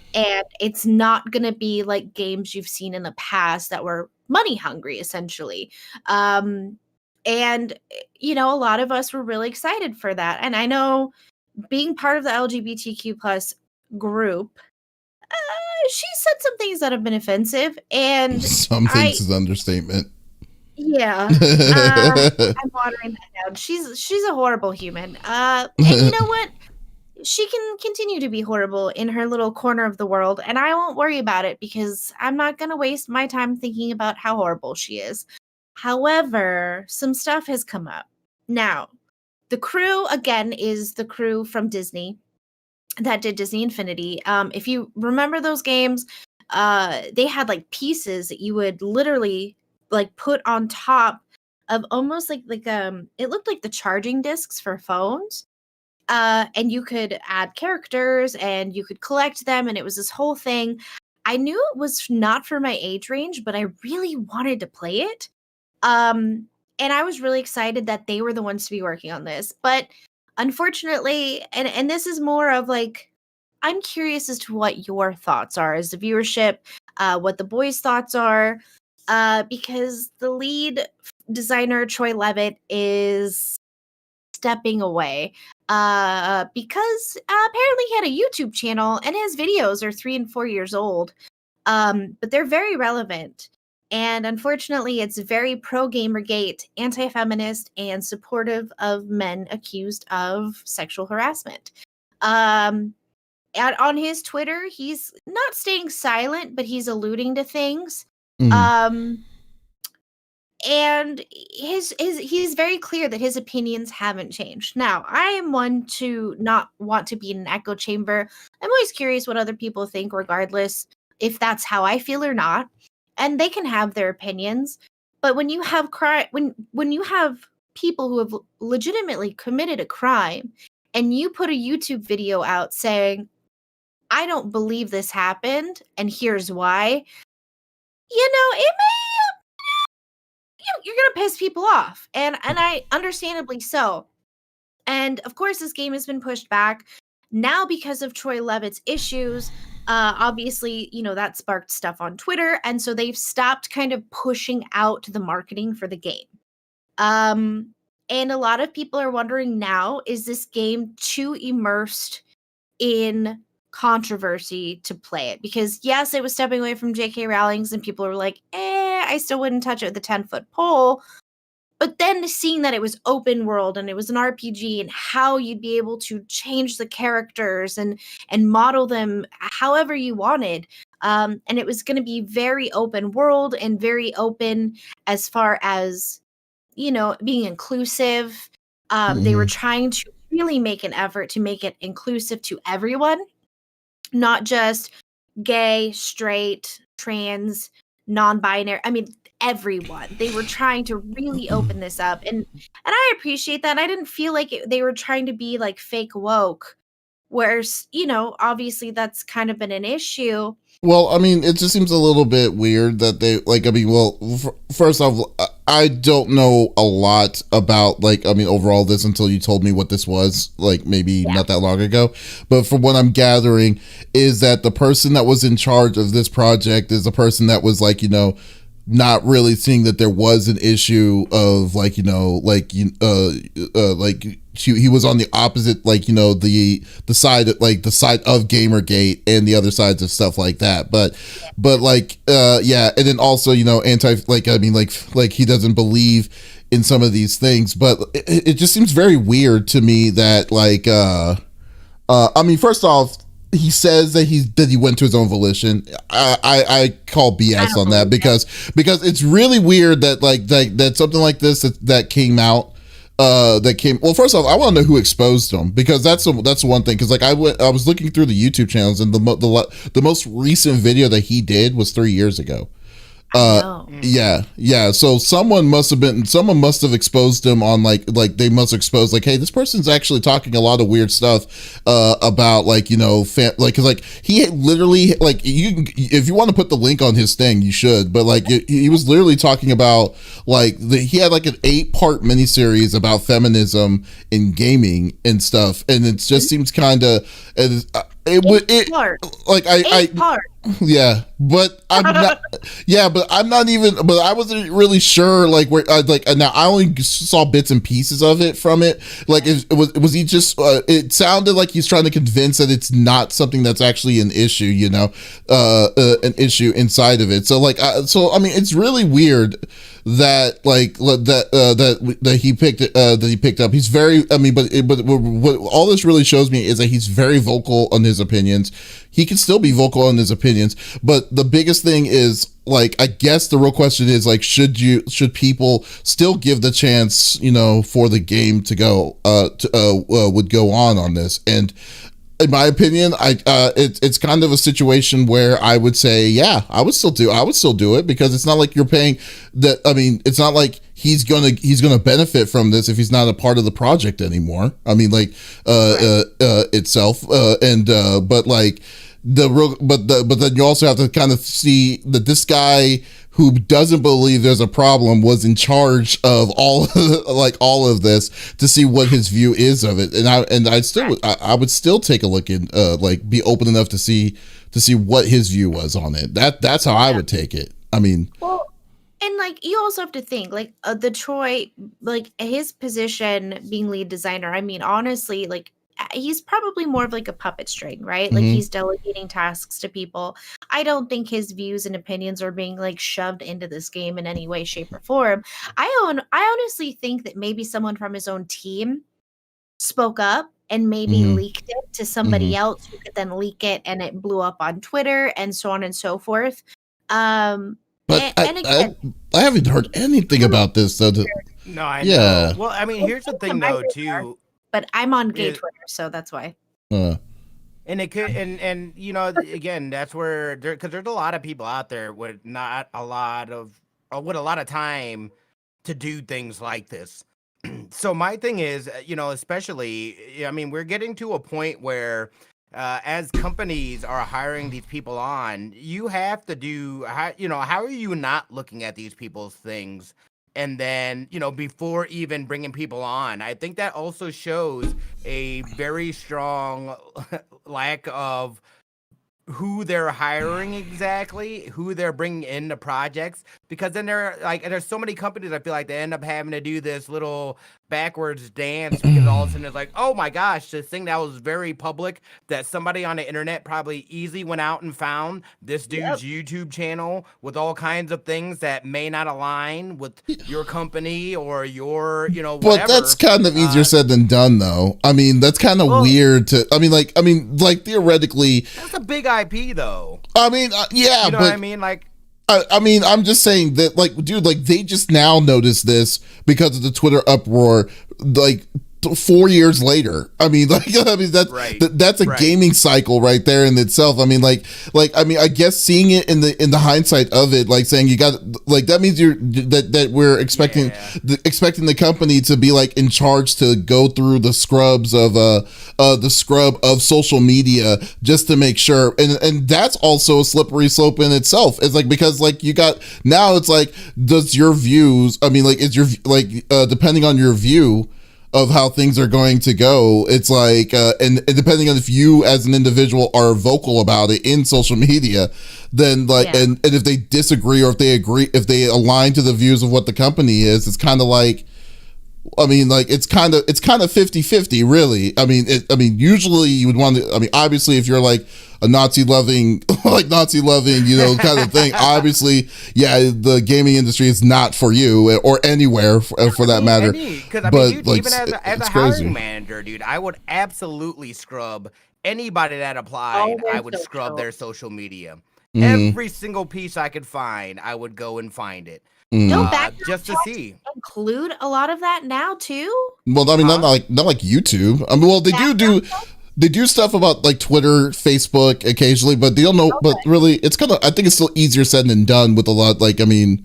it's not going to be like games you've seen in the past that were money hungry, essentially. And, a lot of us were really excited for that. And I know being part of the LGBTQ plus group, she said some things that have been offensive. And some things is understatement. Yeah. I'm watering that down. She's a horrible human. And you know what? She can continue to be horrible in her little corner of the world, and I won't worry about it because I'm not going to waste my time thinking about how horrible she is. However, some stuff has come up. Now, the crew, again, is the crew from Disney that did Disney Infinity. If you remember those games, they had like pieces that you would literally like put on top of almost like it looked like the charging discs for phones. And you could add characters and you could collect them, and it was this whole thing. I knew it was not for my age range, but I really wanted to play it. And I was really excited that they were the ones to be working on this. But unfortunately, and this is more of like, I'm curious as to what your thoughts are as the viewership, what the boys' thoughts are, because the lead designer, Troy Levitt, is stepping away because apparently he had a YouTube channel and his videos are 3 and 4 years old, but they're very relevant. And unfortunately, it's very pro-Gamergate, anti-feminist, and supportive of men accused of sexual harassment. On his Twitter, he's not staying silent, but he's alluding to things. And he's very clear that his opinions haven't changed. Now, I am one to not want to be in an echo chamber. I'm always curious what other people think, regardless if that's how I feel or not. And they can have their opinions. But when you have when you have people who have legitimately committed a crime, and you put a YouTube video out saying, I don't believe this happened, and here's why, it may you're going to piss people off. And I understandably so. And of course, this game has been pushed back now because of Troy Levitt's issues. Obviously, that sparked stuff on Twitter. And so they've stopped kind of pushing out the marketing for the game. And And a lot of people are wondering now, is this game too immersed in controversy to play it? Because yes, it was stepping away from J.K. Rowling's and people were like, I still wouldn't touch it with a 10-foot pole. But then seeing that it was open world and it was an RPG and how you'd be able to change the characters and model them however you wanted. And it was going to be very open world and very open as far as, being inclusive. They were trying to really make an effort to make it inclusive to everyone, not just gay, straight, trans, non-binary. I mean, everyone. They were trying to really open this up, and I appreciate that. I didn't feel like they were trying to be like fake woke, whereas obviously that's kind of been an issue. Well, I mean, it just seems a little bit weird that they first off, I don't know a lot about overall this until you told me what this was, maybe not that long ago. But from what I'm gathering is that the person that was in charge of this project is the person that was not really seeing that there was an issue of he was on the opposite, the side of Gamergate and the other sides of stuff like that. But and then also, he doesn't believe in some of these things. But it just seems very weird to me that first off, he says that he went to his own volition. I call BS on that because it's really weird that that something like this that came out. Well, first off, I want to know who exposed him, because that's one thing. Because I was looking through the YouTube channels, and the most recent video that he did was 3 years ago. So someone must have exposed him on they must expose hey, this person's actually talking a lot of weird stuff about because he literally if you want to put the link on his thing, you should, but he was literally talking about he had an 8-part miniseries about feminism in gaming and stuff, and it just seems kind of I wasn't really sure where now I only saw bits and pieces of it from it. Was he just it sounded like he's trying to convince that it's not something that's actually an issue, an issue inside of it. So it's really weird that that he picked up. He's very, but what all this really shows me is that he's very vocal on his opinions. He can still be vocal on his opinions, but the biggest thing is I guess the real question is should people still give the chance for the game to go would go on this. And in my opinion, it's kind of a situation where I would say, I would still do it, because it's not like you're paying that. It's not like he's gonna benefit from this if he's not a part of the project anymore. Itself, but then you also have to kind of see that this guy who doesn't believe there's a problem was in charge of all of this, to see what his view is of it. And I would still take a look and be open enough to see what his view was on it. That's how I would take it. Well, and you also have to think the Troy, his position being lead designer. Honestly, he's probably more of a puppet string, right? He's delegating tasks to people. I don't think his views and opinions are being shoved into this game in any way, shape, or form. I honestly think that maybe someone from his own team spoke up and maybe leaked it to somebody else who could then leak it, and it blew up on Twitter and so on and so forth. But I haven't heard anything about this, though. No, I know. Well, here's the thing, though, too. But I'm on gay Twitter, so that's why. And it could, and again, that's where because there's a lot of people out there with not a lot of time to do things like this. So my thing is, especially, we're getting to a point where as companies are hiring these people on, you have to do, how are you not looking at these people's things? And then, before even bringing people on, I think that also shows a very strong lack of who they're hiring exactly, who they're bringing into projects, because then there's so many companies, I feel like they end up having to do this little backwards dance because all of a sudden it's like, oh my gosh, this thing that was very public that somebody on the internet probably easily went out and found this dude's YouTube channel with all kinds of things that may not align with your company or your, whatever. But that's kind of easier said than done, though. I mean, that's kind of weird to. I mean, like theoretically, that's a big IP, though. I mean, yeah, you know what I mean, like. I mean, I'm just saying that, like, dude, like, they just now noticed this because of the Twitter uproar, like, 4 years later. I mean, like, that's a gaming cycle right there in itself. I mean, I mean, I guess seeing it in the hindsight of it, like saying you got, like, that means that we're expecting the company to be like in charge to go through the scrub of social media just to make sure, and that's also a slippery slope in itself. It's like, because like you got now, it's like, does your views? I mean, like, is your depending on your view of how things are going to go, it's like, and depending on if you as an individual are vocal about it in social media, then like, and if they disagree or if they agree, if they align to the views of what the company is, it's kind of like, I mean, like, it's kind of 50-50, really. I mean, usually you would want to, I mean, obviously if you're like a Nazi loving, kind of thing, obviously, the gaming industry is not for you or anywhere for that matter. Because, dude, like, even as a hiring manager, dude, I would absolutely scrub anybody that applied. I would scrub their social media. Every single piece I could find, I would go and find it. Just to see. Include a lot of that now too. Well, I mean, not like YouTube. I mean, well, they do stuff about like Twitter, Facebook occasionally, but they don't know. But really, it's kind of, I think it's still easier said than done with a lot. Like, I mean,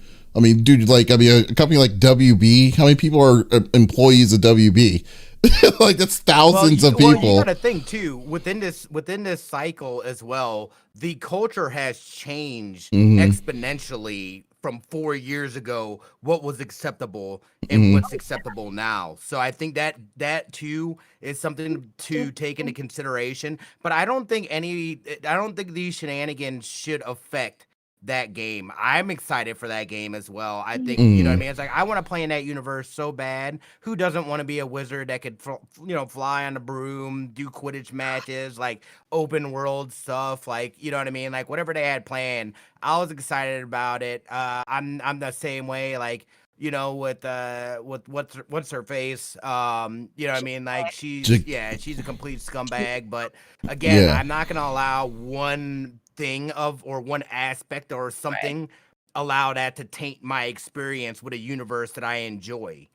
dude, like, I mean, a company like WB, how many people are employees of WB? Like, that's thousands of people. Well, you got to think too, within this cycle as well, the culture has changed exponentially from 4 years ago, what was acceptable and what's acceptable now. So I think that too is something to take into consideration. But I don't think these shenanigans should affect that game. I'm excited for that game as well. I think, you know what I mean? It's like, I want to play in that universe so bad. Who doesn't want to be a wizard that could, fly on a broom, do Quidditch matches, like open world stuff, like, you know what I mean? Like, whatever they had planned, I was excited about it. I'm the same way, like, with what's her face, you know what I mean? Like, she's a complete scumbag, but again, I'm not gonna allow one thing or one aspect or something allow that to taint my experience with a universe that I enjoy,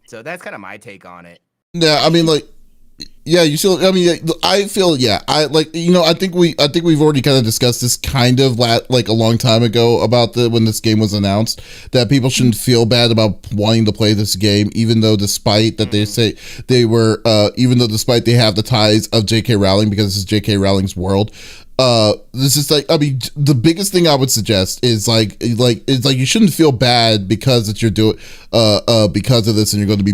so that's kind of my take on it. I mean, like, you still, I mean, I feel, I like, I think we've already kind of discussed this kind of like a long time ago about when this game was announced, that people shouldn't feel bad about wanting to play this game, even though despite that they say they were, even though despite they have the ties of J.K. Rowling, because this is J.K. Rowling's world. This is like, I mean, the biggest thing I would suggest is like you shouldn't feel bad because you're doing because of this and you're going to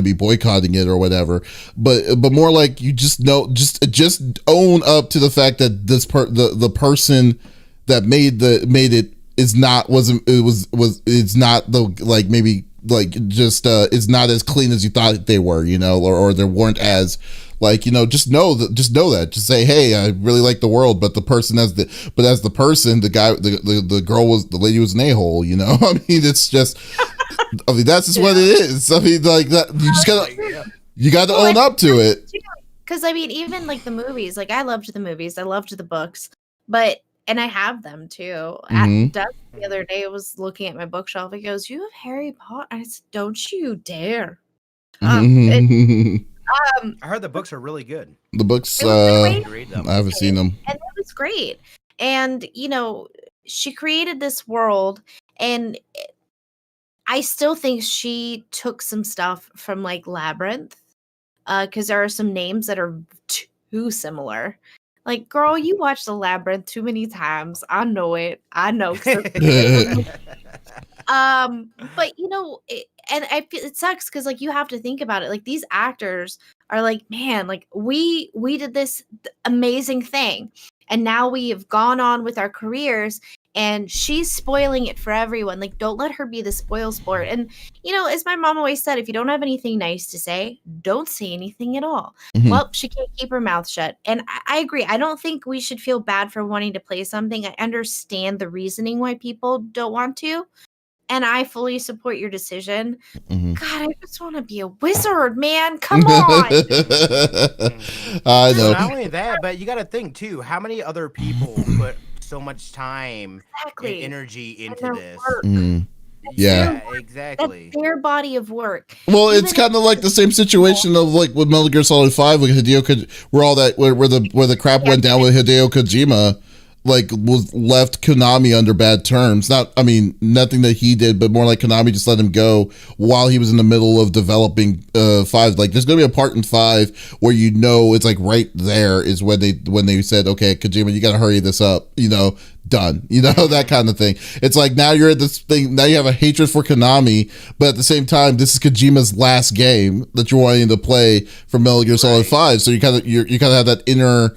be boycotting it or whatever, but more like, you just own up to the fact that the person that made it is not it's not the, like, maybe like just is not as clean as you thought they were, or they weren't as, like, just know that, just say, hey, I really like the world, but the person as the person, the guy, the lady was an a-hole, I mean, it's just, I mean, that's just what it is. I mean, like, that, you gotta own up to it. Because, I mean, even like the movies, like, I loved the movies, I loved the books, and I have them too. Doug the other day was looking at my bookshelf. He goes, "You have Harry Potter?" I said, "Don't you dare." I heard the books are really good. The books, I haven't seen them. And it was great. And, she created this world, and I still think she took some stuff from, like, Labyrinth, because there are some names that are too similar. Like, girl, you watched The Labyrinth too many times. I know it. I know. But, and I feel it sucks because, like, you have to think about it. Like, these actors are like, man, like, we did this amazing thing, and now we have gone on with our careers, and she's spoiling it for everyone. Like, don't let her be the spoil sport. And, you know, as my mom always said, if you don't have anything nice to say, don't say anything at all. Mm-hmm. Well, she can't keep her mouth shut. And I agree. I don't think we should feel bad for wanting to play something. I understand the reasoning why people don't want to. And I fully support your decision. Mm-hmm. God, I just want to be a wizard, man. Come on. I know. Not only that, but you got to think, too, how many other people put so much time and energy into this? Mm. Yeah, exactly. That's their body of work. Well, it's kind of like the same situation of like with Metal Gear Solid 5 with Hideo where the crap went down with Hideo Kojima. Like was left Konami under bad terms. Nothing that he did, but more like Konami just let him go while he was in the middle of developing 5. Like there's gonna be a part in 5 where it's like right there is when they said, okay, Kojima, you gotta hurry this up, done, that kind of thing. It's like now you're at this thing, now you have a hatred for Konami, but at the same time, this is Kojima's last game that you're wanting to play for Metal Gear Solid 5. So you kind of have that inner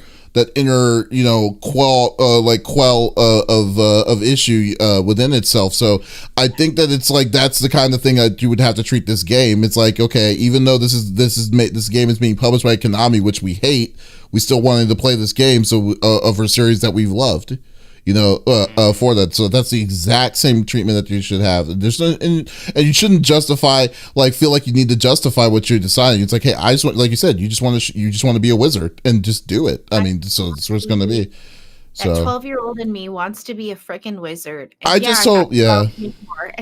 quell of issue within itself. So I think that it's like that's the kind of thing that you would have to treat this game. It's like, okay, even though this game is being published by Konami, which we hate, we still wanted to play this game of a series that we've loved. For that. So that's the exact same treatment that you should have. And you shouldn't feel like you need to justify what you're deciding. It's like, hey, I just want, like you said, you just want to be a wizard and just do it. I mean, so that's what it's going to be. So that 12-year-old in me wants to be a freaking wizard. And I just hope, and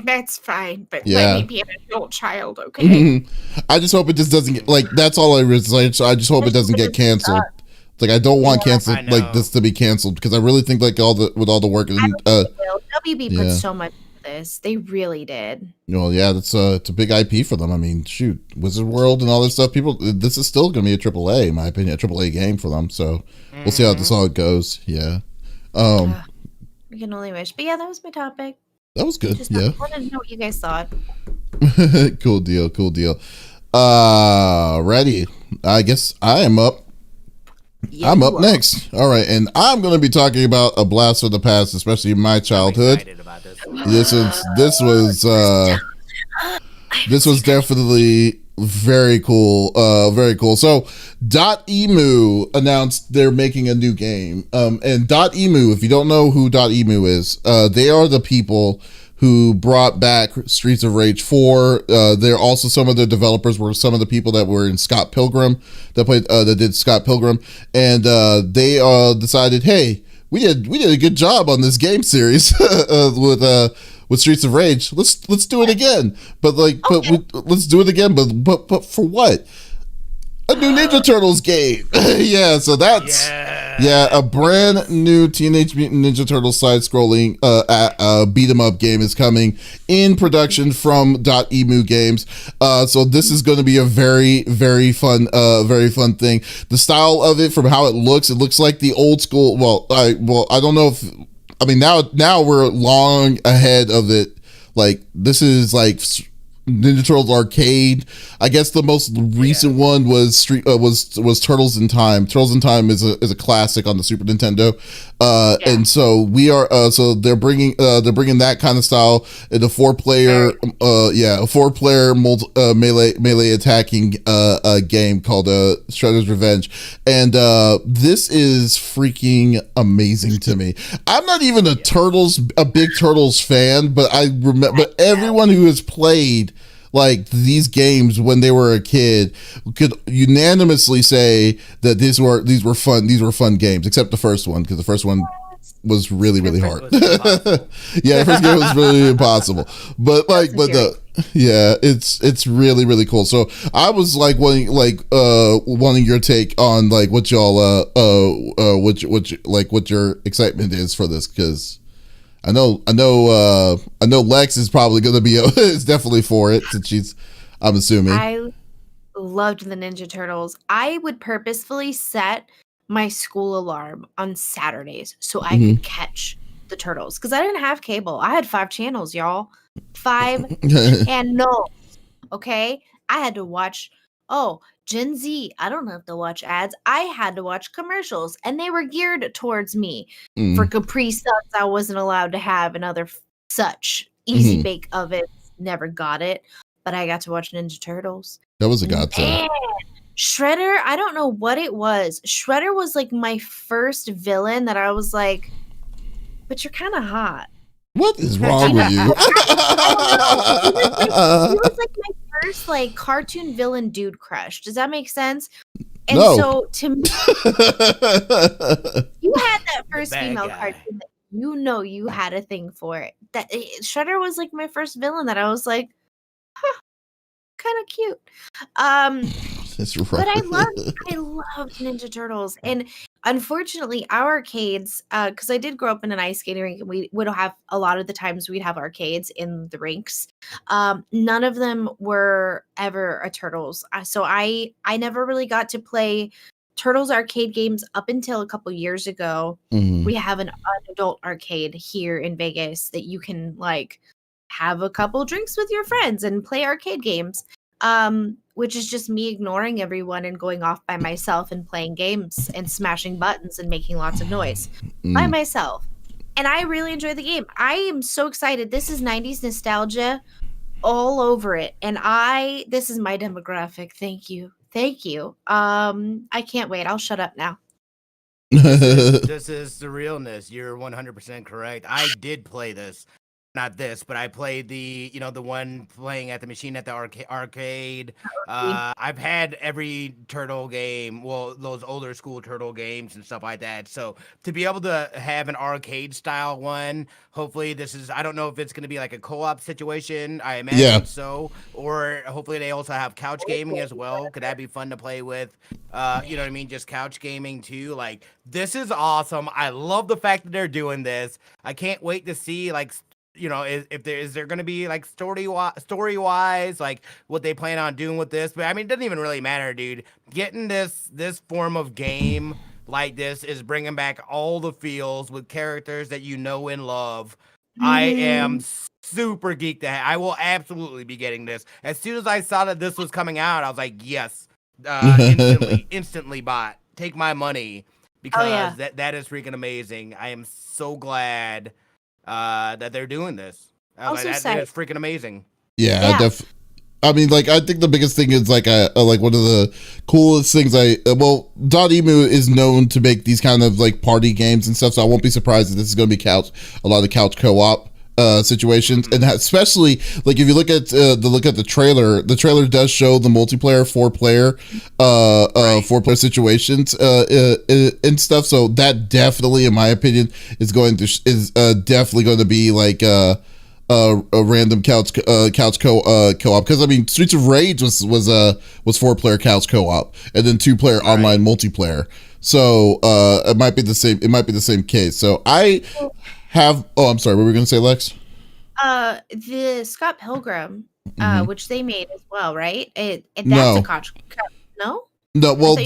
that's fine. But let me be an adult child, okay? Mm-hmm. I just hope it just doesn't get that's all I was like. So I just hope it doesn't get canceled. Like I don't want this to be canceled because I really think like with all the work and WB put so much into this. They really did. Well, yeah, it's a big IP for them. I mean, shoot, Wizard World and all this stuff. This is still going to be a AAA, in my opinion, a AAA game for them. So we'll see how this all goes. Yeah. We can only wish. But yeah, that was my topic. That was good. I wanted to know what you guys thought. Cool deal. Ready? I guess I am up. Yeah, I'm up next. All right, and I'm going to be talking about a blast from the past, especially in my childhood. This was definitely very cool. Very cool. So, .emu announced they're making a new game. And .emu, if you don't know who .emu is, they are the people who brought back Streets of Rage 4. They're also some of the developers were some of the people that were in Scott Pilgrim that did Scott Pilgrim, and they decided, hey, we did a good job on this game series with Streets of Rage. Let's do it again. Let's do it again. But for what? A new Ninja Turtles game. Yeah, so that's a brand new Teenage Mutant Ninja Turtles side-scrolling beat 'em up game is coming in production from .emu Games. So this is going to be a very, very fun thing. The style of it, from how it looks like the old school. I don't know if now we're long ahead of it. Like this is like Ninja Turtles Arcade. I guess the most recent one was was Turtles in Time. Turtles in Time is a classic on the Super Nintendo. And so we are so they're bringing that kind of style in a 4-player melee attacking game called Shredder's Revenge. And this is freaking amazing to me. I'm not even a big Turtles fan, but I remember everyone who has played like these games when they were a kid could unanimously say that these were fun games, except the first one, because the first one was really, really hard. Yeah, the first game was really impossible. But it's really, really cool. So I was like wanting your take on like what y'all what your excitement is for this, because I know Lex is probably going to be is definitely for it, since I'm assuming. I loved the Ninja Turtles. I would purposefully set my school alarm on Saturdays so I could catch the Turtles, because I didn't have cable. I had 5 channels, y'all. 5 channels. Okay? I had to watch Gen Z, I don't have to watch ads. I had to watch commercials, and they were geared towards me. For Capri Suns, I wasn't allowed to have, and other such easy bake ovens. Never got it, but I got to watch Ninja Turtles. That was a godsend. Shredder, I don't know what it was. Shredder was like my first villain that I was like, but you're kind of hot. What is wrong with you? He was like my first like cartoon villain dude crush. Does that make sense? And so to me, you had that first female cartoon that you had a thing for it. That Shredder was like my first villain that I was like, huh, kind of cute. That's right. But I loved Ninja Turtles. And unfortunately, our arcades, because I did grow up in an ice skating rink, and we would have a lot of the times we'd have arcades in the rinks. None of them were ever a Turtles. So I never really got to play Turtles arcade games up until a couple years ago. We have an adult arcade here in Vegas that you can like have a couple drinks with your friends and play arcade games. Which is just me ignoring everyone and going off by myself and playing games and smashing buttons and making lots of noise by myself. And I really enjoy the game. I am so excited. This is 90s nostalgia all over it. And this is my demographic. Thank you. I can't wait. I'll shut up now. This is the realness. You're 100% correct. I did play this. Not this, but I played the one playing at the machine at the arcade. I've had every Turtle game, well, those older school Turtle games and stuff like that. So to be able to have an arcade style one, hopefully this is, I don't know if it's going to be like a co-op situation. I imagine so. Or hopefully they also have couch gaming as well. Could that be fun to play with? You know what I mean? Just couch gaming too. Like, this is awesome. I love the fact that they're doing this. I can't wait to see like, is there going to be like story wise, like what they plan on doing with this? But I mean, it doesn't even really matter, dude. Getting this form of game like this is bringing back all the feels with characters that you know and love. I am super geeked out. I will absolutely be getting this. As soon as I saw that this was coming out, I was like, yes, instantly bought. Take my money, because that is freaking amazing. I am so glad that they're doing this. That is freaking amazing. Yeah. I mean, like, I think the biggest thing is like like one of the coolest things. Dotemu is known to make these kind of like party games and stuff, so I won't be surprised if this is going to be a lot of couch co-op situations, and especially like if you look at the trailer does show the multiplayer four player situations and stuff, so that definitely, in my opinion, is definitely going to be like a random couch co-op, because I mean Streets of Rage was 4-player couch co-op and then 2-player online multiplayer, so it might be the same case. So I have, I'm sorry, what were we going to say, Lex? The Scott Pilgrim, which they made as well, right? That's a couch. No? No, well,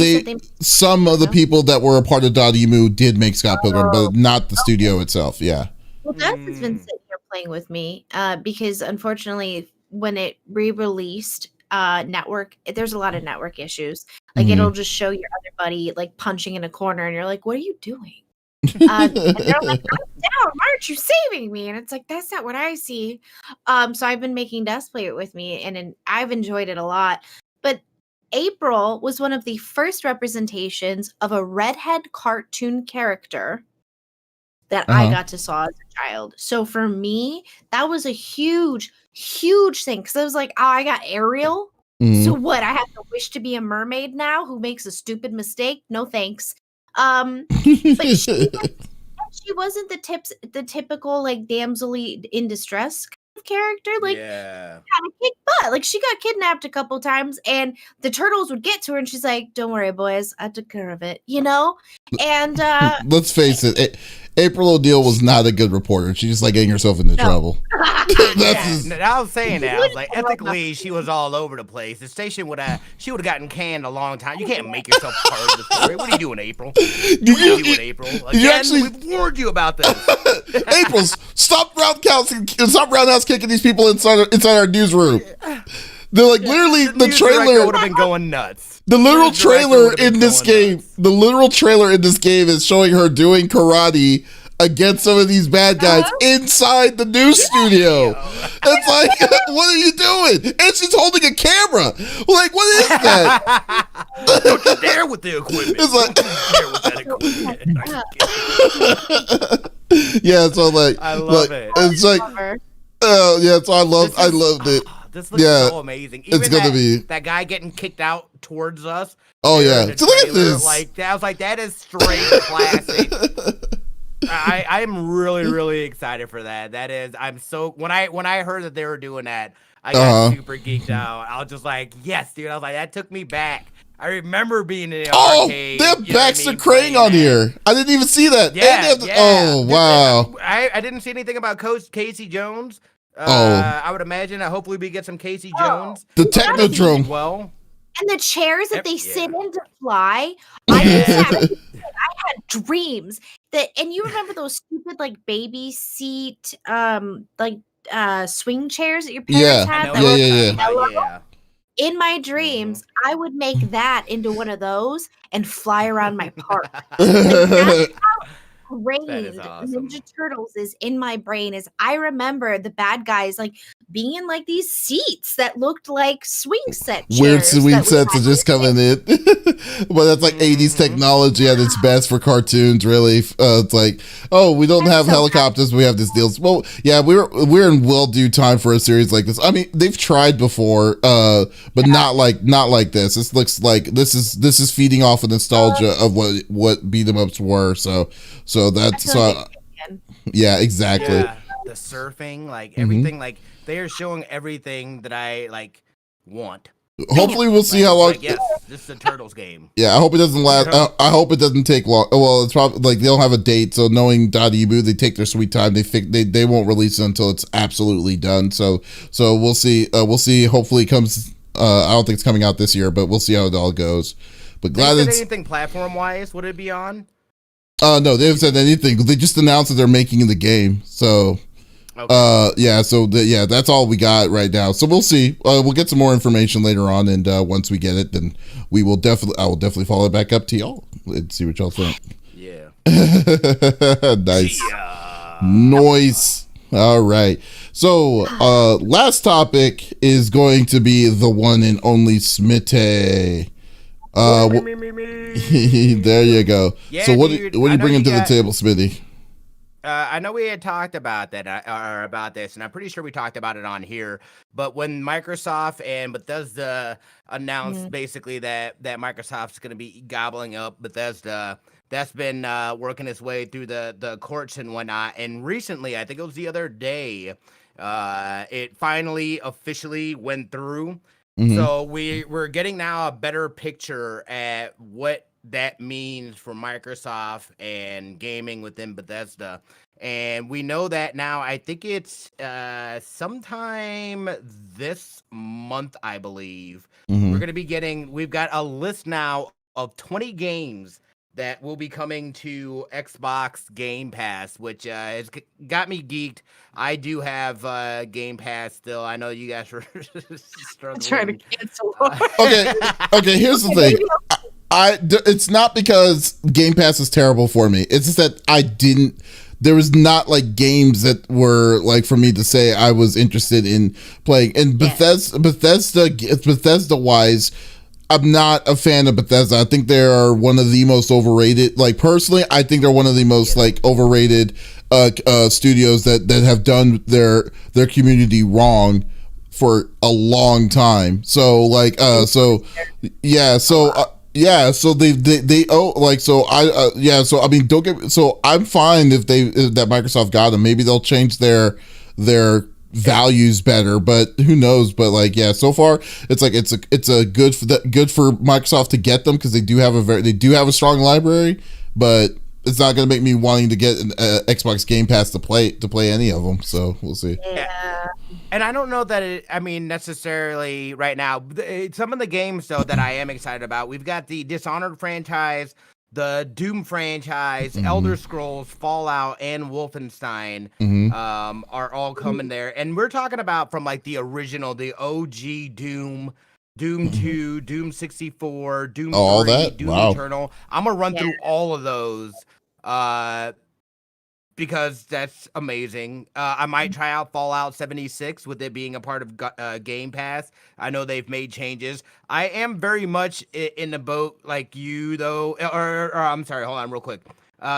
some of the people that were a part of Dotemu did make Scott Pilgrim, but not the studio itself. Yeah. Well, Dust has been sitting here playing with me, because unfortunately, when it re-released, there's a lot of network issues. Like, it'll just show your other buddy like punching in a corner, and you're like, "What are you doing?" And they're like, "I'm down. Why aren't you saving me?" And it's like, that's not what I see. So I've been making Dust play it with me, and I've enjoyed it a lot. But April was one of the first representations of a redhead cartoon character that I got to saw as a child. So for me, that was a huge thing, because I was like, oh, I got Ariel. So what? I have to wish to be a mermaid now who makes a stupid mistake? No thanks. But she wasn't the typical like damsel in distress kind of character. Like, kind of kick butt. Like, she got kidnapped a couple times, and the turtles would get to her, and she's like, "Don't worry, boys, I took care of it." And let's face it. April O'Neil was not a good reporter. She just like getting herself into trouble. I was saying that. I was like, ethically, she was all over the place. The station would have gotten canned a long time. You can't make yourself part of the story. What are you doing, April? What are you doing, April? Again, we've warned you about this. April, stop roundhouse kicking these people inside our newsroom. They're like literally the trailer would have been going nuts. The literal trailer in this game, is showing her doing karate against some of these bad guys inside the news studio. It's like, what are you doing? And she's holding a camera. Like, what is that? Don't you dare with the equipment. It's like, don't you dare with that equipment. Yeah, so like, I love it. It's like, yeah, so I loved it. This looks so amazing. Even it's gonna be that guy getting kicked out towards us. Oh yeah, so look at this. Like I was like, that is straight classic. I'm really excited for that. That is, I'm so when I heard that they were doing that, I got super geeked out. I was just like, yes, dude. I was like, that took me back. I remember being in the arcade. They have Baxter Crane on here. I didn't even see that. Yeah, Oh wow. I didn't see anything about Coach Casey Jones. I would imagine. Hopefully, we get some Casey Jones. The Technodrome. Well, and the chairs that they sit in to fly. I had dreams that, and you remember those stupid like baby seat, swing chairs that your parents had. Yeah. In my dreams, I would make that into one of those and fly around my park. That's how ingrained Ninja Turtles is in my brain. Is I remember the bad guys like being in like these seats that looked like swing set chairs. Weird swing sets are just coming in. But that's like 80s technology at its best for cartoons, really. It's like, we don't have helicopters, we have this deal. Well, yeah, we're in well due time for a series like this. I mean, they've tried before, but not like this. This looks like this is feeding off of nostalgia of what beat 'em ups were. So that's yeah, exactly. Yeah, the surfing, like everything, like they are showing everything that I like want. Hopefully, we'll see how long. Like, yes, this is a Turtles game. Yeah, I hope it doesn't last. I hope it doesn't take long. Well, it's probably like they don't have a date, so knowing Dotemu, they take their sweet time. They won't release it until it's absolutely done. So we'll see. We'll see. Hopefully, it comes. I don't think it's coming out this year, but we'll see how it all goes. But glad it's anything platform wise. Would it be on? No, they haven't said anything. They just announced that they're making the game. So, that's all we got right now. So we'll see. We'll get some more information later on, and once we get it, then I will definitely follow it back up to y'all and see what y'all think. Yeah. Nice. Noise. All right. So, last topic is going to be the one and only Smitty. There you go. Yeah, so what dude, are you bringing to the table, Smitty? I know we had talked about that or about this, and I'm pretty sure we talked about it on here. But when Microsoft and Bethesda announced basically that Microsoft's going to be gobbling up Bethesda, that's been working its way through the courts and whatnot. And recently, I think it was the other day, it finally officially went through. So we're getting now a better picture at what that means for Microsoft and gaming within Bethesda. And we know that now. I think it's sometime this month, I believe. We're going to be we've got a list now of 20 games that will be coming to Xbox Game Pass, which has got me geeked. I do have Game Pass still. I know you guys were struggling. Trying to cancel. Okay. Here's the thing. It's not because Game Pass is terrible for me. It's just that there was not like games that were like for me to say I was interested in playing. And Bethesda wise, I'm not a fan of Bethesda. I think they are one of the most overrated. Like personally, I think they're one of the most like overrated studios that have done their community wrong for a long time. So like so they owe like so I so I mean don't get so I'm fine if that Microsoft got them. Maybe they'll change their values better, but who knows? But like so far it's like it's a good for Microsoft to get them because they do have a strong library, but it's not going to make me wanting to get an Xbox Game Pass to play any of them. So we'll see. Yeah. And I don't know that necessarily right now. Some of the games though that I am excited about. We've got the Dishonored franchise the Doom franchise, Elder Scrolls, Fallout, and Wolfenstein are all coming there. And we're talking about from like the original, the OG Doom, Doom 2, Doom 64, Doom 3, all that? Doom Wow. Eternal. I'm going to run through all of those because that's amazing. I might try out Fallout 76 with it being a part of Game Pass. I know they've made changes. I am very much in the boat like you, though. Or I'm sorry, hold on real quick.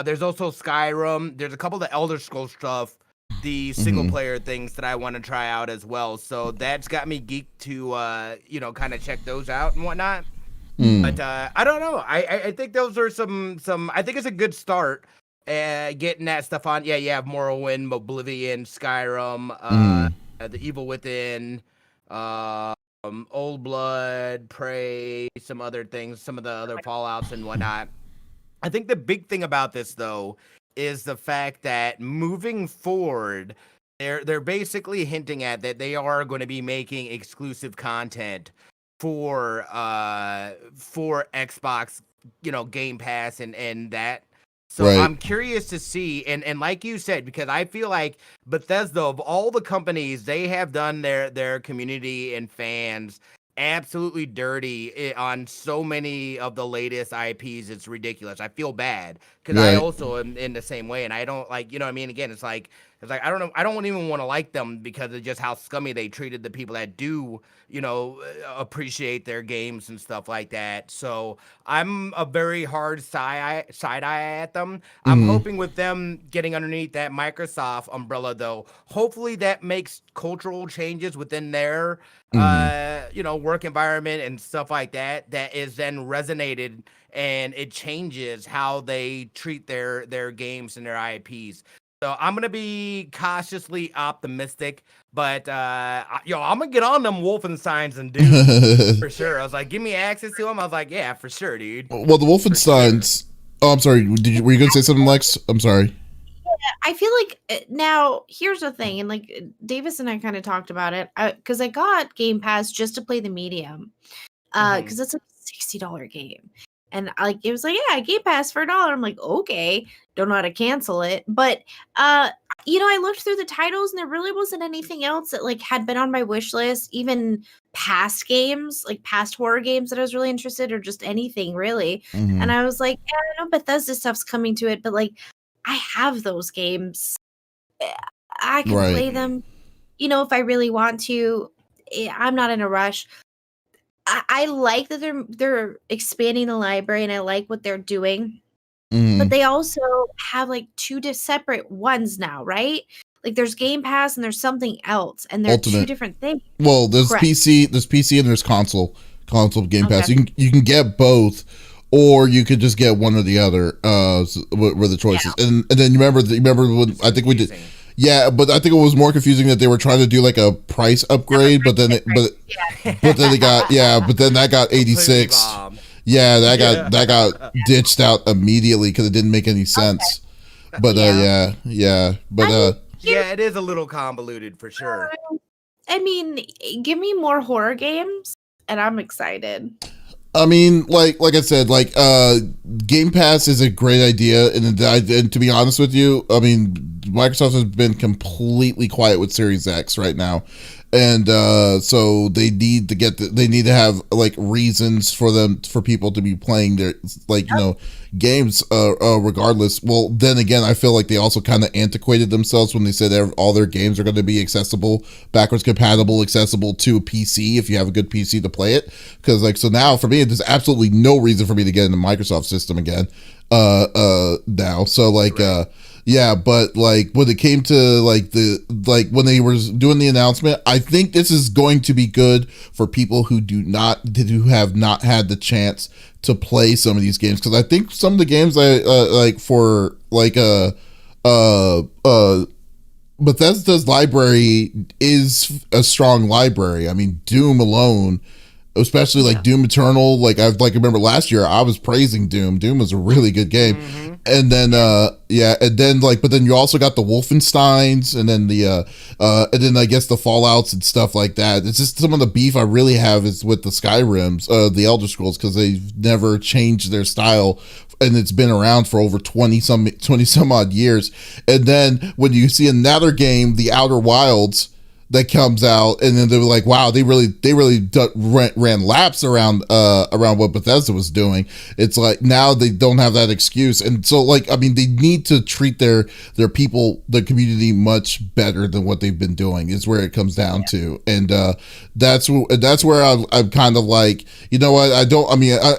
There's also Skyrim. There's a couple of the Elder Scrolls stuff, the single-player things that I want to try out as well. So that's got me geeked to, kind of check those out and whatnot. But I don't know. I think those are some. I think it's a good start. Getting that stuff on. Yeah, you have Morrowind, Oblivion, Skyrim, The Evil Within, Old Blood, Prey, some other things, some of the other Fallouts and whatnot. I think the big thing about this, though, is the fact that moving forward, they're basically hinting at that they are going to be making exclusive content for Xbox, Game Pass and that. So right. I'm curious to see, and like you said, because I feel like Bethesda, of all the companies, they have done their community and fans absolutely dirty on so many of the latest IPs. It's ridiculous. I feel bad because I also am in the same way, and I don't like, what I mean? Again, it's like I don't know. I don't even want to like them because of just how scummy they treated the people that do, appreciate their games and stuff like that. So I'm a very hard side eye at them. I'm hoping with them getting underneath that Microsoft umbrella, though, hopefully that makes cultural changes within their, work environment and stuff like that. That is then resonated and it changes how they treat their games and their IPs. So I'm gonna be cautiously optimistic, but I'm gonna get on them Wolfensteins and Doom for sure. I was like, give me access to them. I was like, yeah, for sure, dude. Well, the Wolfensteins. Sure. Oh, I'm sorry. Were you gonna say something, Lex? I'm sorry. Yeah, I feel like now here's the thing, and like Davis and I kind of talked about it because I got Game Pass just to play the medium, because it's a $60 game. And it was like, yeah, Game Pass for $1. I'm like, okay, don't know how to cancel it. But, I looked through the titles and there really wasn't anything else that had been on my wish list, even past games, past horror games that I was really interested or just anything really. And I was like, yeah, I know Bethesda stuff's coming to it, but I have those games. I can play them, if I really want to. I'm not in a rush. I like that they're expanding the library and I like what they're doing, but they also have two separate ones now, right? There's Game Pass and there's something else, and they're Ultimate. Two different things. Well, there's Correct. PC and there's console Game Pass. You can get both, or you could just get one or the other. Were the choices, and then you remember when I think we did. Yeah, but I think it was more confusing that they were trying to do a price upgrade, but then that got 86. Yeah, that got ditched out immediately because it didn't make any sense. Okay. But it is a little convoluted for sure. I mean, give me more horror games, and I'm excited. I mean, like I said, Game Pass is a great idea, and to be honest with you, I mean, Microsoft has been completely quiet with Series X right now, and so they need to have reasons for people to be playing their games regardless. Well, then again, I feel like they also kind of antiquated themselves when they said all their games are going to be accessible, backwards compatible, accessible to a PC if you have a good PC to play it. Because so now for me, there's absolutely no reason for me to get into Microsoft system again now. So yeah, but when it came to when they were doing the announcement, I think this is going to be good for people who have not had the chance to play some of these games, because I think some of the games Bethesda's library is a strong library. I mean, Doom alone especially like Doom Eternal. Like I remember last year I was praising Doom. Doom was a really good game. And then but then you also got the Wolfensteins, and then and then I guess the Fallouts and stuff like that. It's just some of the beef I really have is with the Skyrims, the Elder Scrolls, because they've never changed their style, and it's been around for over 20 some odd years. And then when you see another game, the Outer Wilds, that comes out, and then they were like, wow, they really ran laps around what Bethesda was doing. It's like now they don't have that excuse. And so like, I mean, they need to treat their people, their community much better than what they've been doing, is where it comes down to. And that's where I'm kind of like, you know what,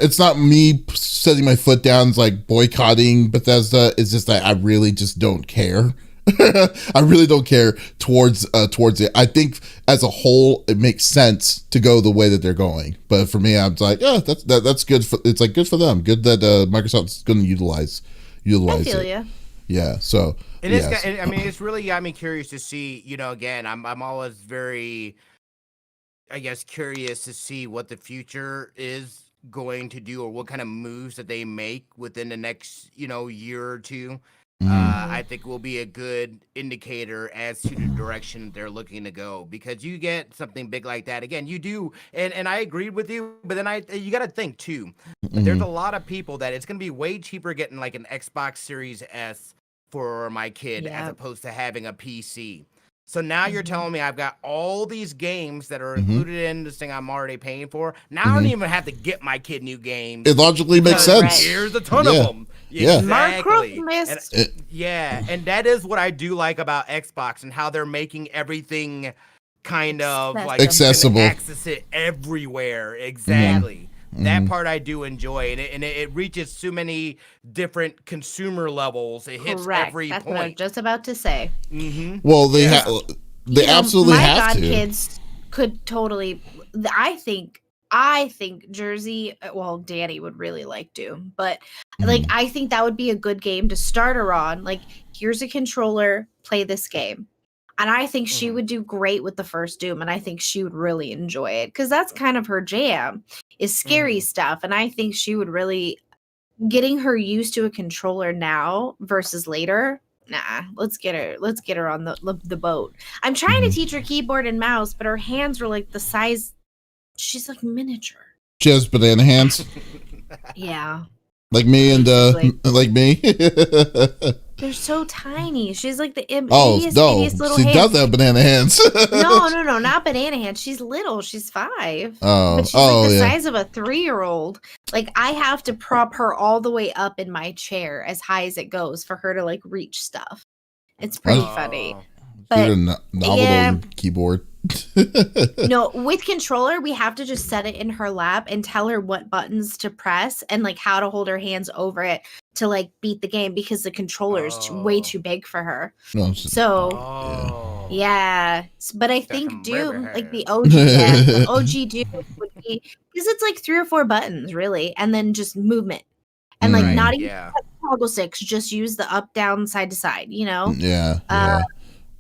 it's not me setting my foot down, it's like boycotting Bethesda. It's just that I really just don't care. I really don't care towards it. I think as a whole it makes sense to go the way that they're going, but for me, I'm like, yeah, that's good for, it's like good for them, good that Microsoft's going to utilize I feel it. Yeah, so it is. I mean, it's really got me curious to see. You know, again, I'm always very, I guess, curious to see what the future is going to do, or what kind of moves that they make within the next, year or two. I think will be a good indicator as to the direction they're looking to go, because you get something big like that. Again, you do, and I agreed with you, but then you got to think too. There's a lot of people that it's going to be way cheaper getting like an Xbox Series S for my kid as opposed to having a PC. So now you're telling me I've got all these games that are included in this thing I'm already paying for. Now I don't even have to get my kid new games. It logically makes sense. Here's a ton of them. Yeah. Exactly. And that is what I do like about Xbox, and how they're making everything kind of like accessible. Access it everywhere. Exactly. That part I do enjoy, and it reaches so many different consumer levels. It hits every That's point. what I was just about to say. Well, they absolutely have to. My godkids could totally. I think Jersey. Well, Danny would really like Doom, but like I think that would be a good game to start her on. Like, here's a controller, play this game. And I think she would do great with the first Doom, and I think she would really enjoy it, because that's kind of her jam, is scary stuff. And I think she would really, getting her used to a controller now versus later. Nah, let's get her on the boat. I'm trying to teach her keyboard and mouse, but her hands are like the size. She's like miniature. She has banana hands. Yeah. Like me and like me. They're so tiny. She's like the ittiest little hands. She does have banana hands. No, not banana hands. She's little. She's 5. But she's like the size of a 3-year-old. Like, I have to prop her all the way up in my chair as high as it goes for her to like reach stuff. It's pretty funny. But novel keyboard. No, with controller, we have to just set it in her lap and tell her what buttons to press and like how to hold her hands over it to like beat the game, because the controller is way too big for her. Yeah. But I think Doom, like the OG Doom would be, because it's like 3 or 4 buttons really, and then just movement, and like not even toggle sticks, just use the up, down, side to side.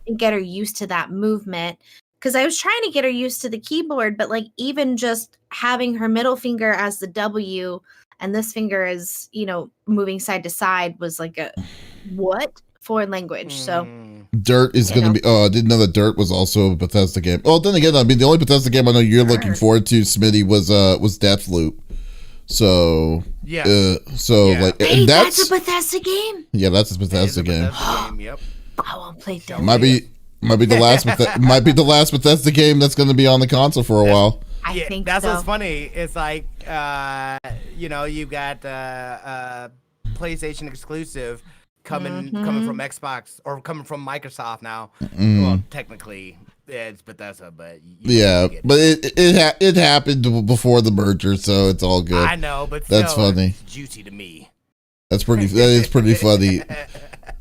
And get her used to that movement. Because I was trying to get her used to the keyboard, but like even just having her middle finger as the W and this finger is, moving side to side was like a foreign language. So Dirt is going to be. Oh, I didn't know that Dirt was also a Bethesda game. Oh, then again, I mean, the only Bethesda game I know you're looking forward to, Smitty, was Deathloop. So like, and that's a Bethesda game. Yeah, that's a Bethesda game. Yep. I won't play Deathloop. Might be the last Bethesda game that's going to be on the console for a while. I think that's what's funny. It's like you've got PlayStation exclusive coming from Xbox, or coming from Microsoft now. Well, technically it's Bethesda, but but it happened before the merger, so it's all good. I know, but that's funny. It's juicy to me. That is pretty funny.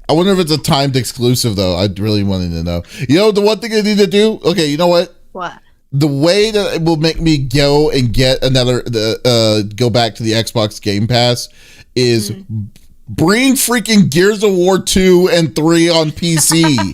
I wonder if it's a timed exclusive, though. I really wanted to know. The one thing I need to do? Okay, you know what? What? The way that it will make me go and get another, go back to the Xbox Game Pass is bring freaking Gears of War 2 and 3 on PC.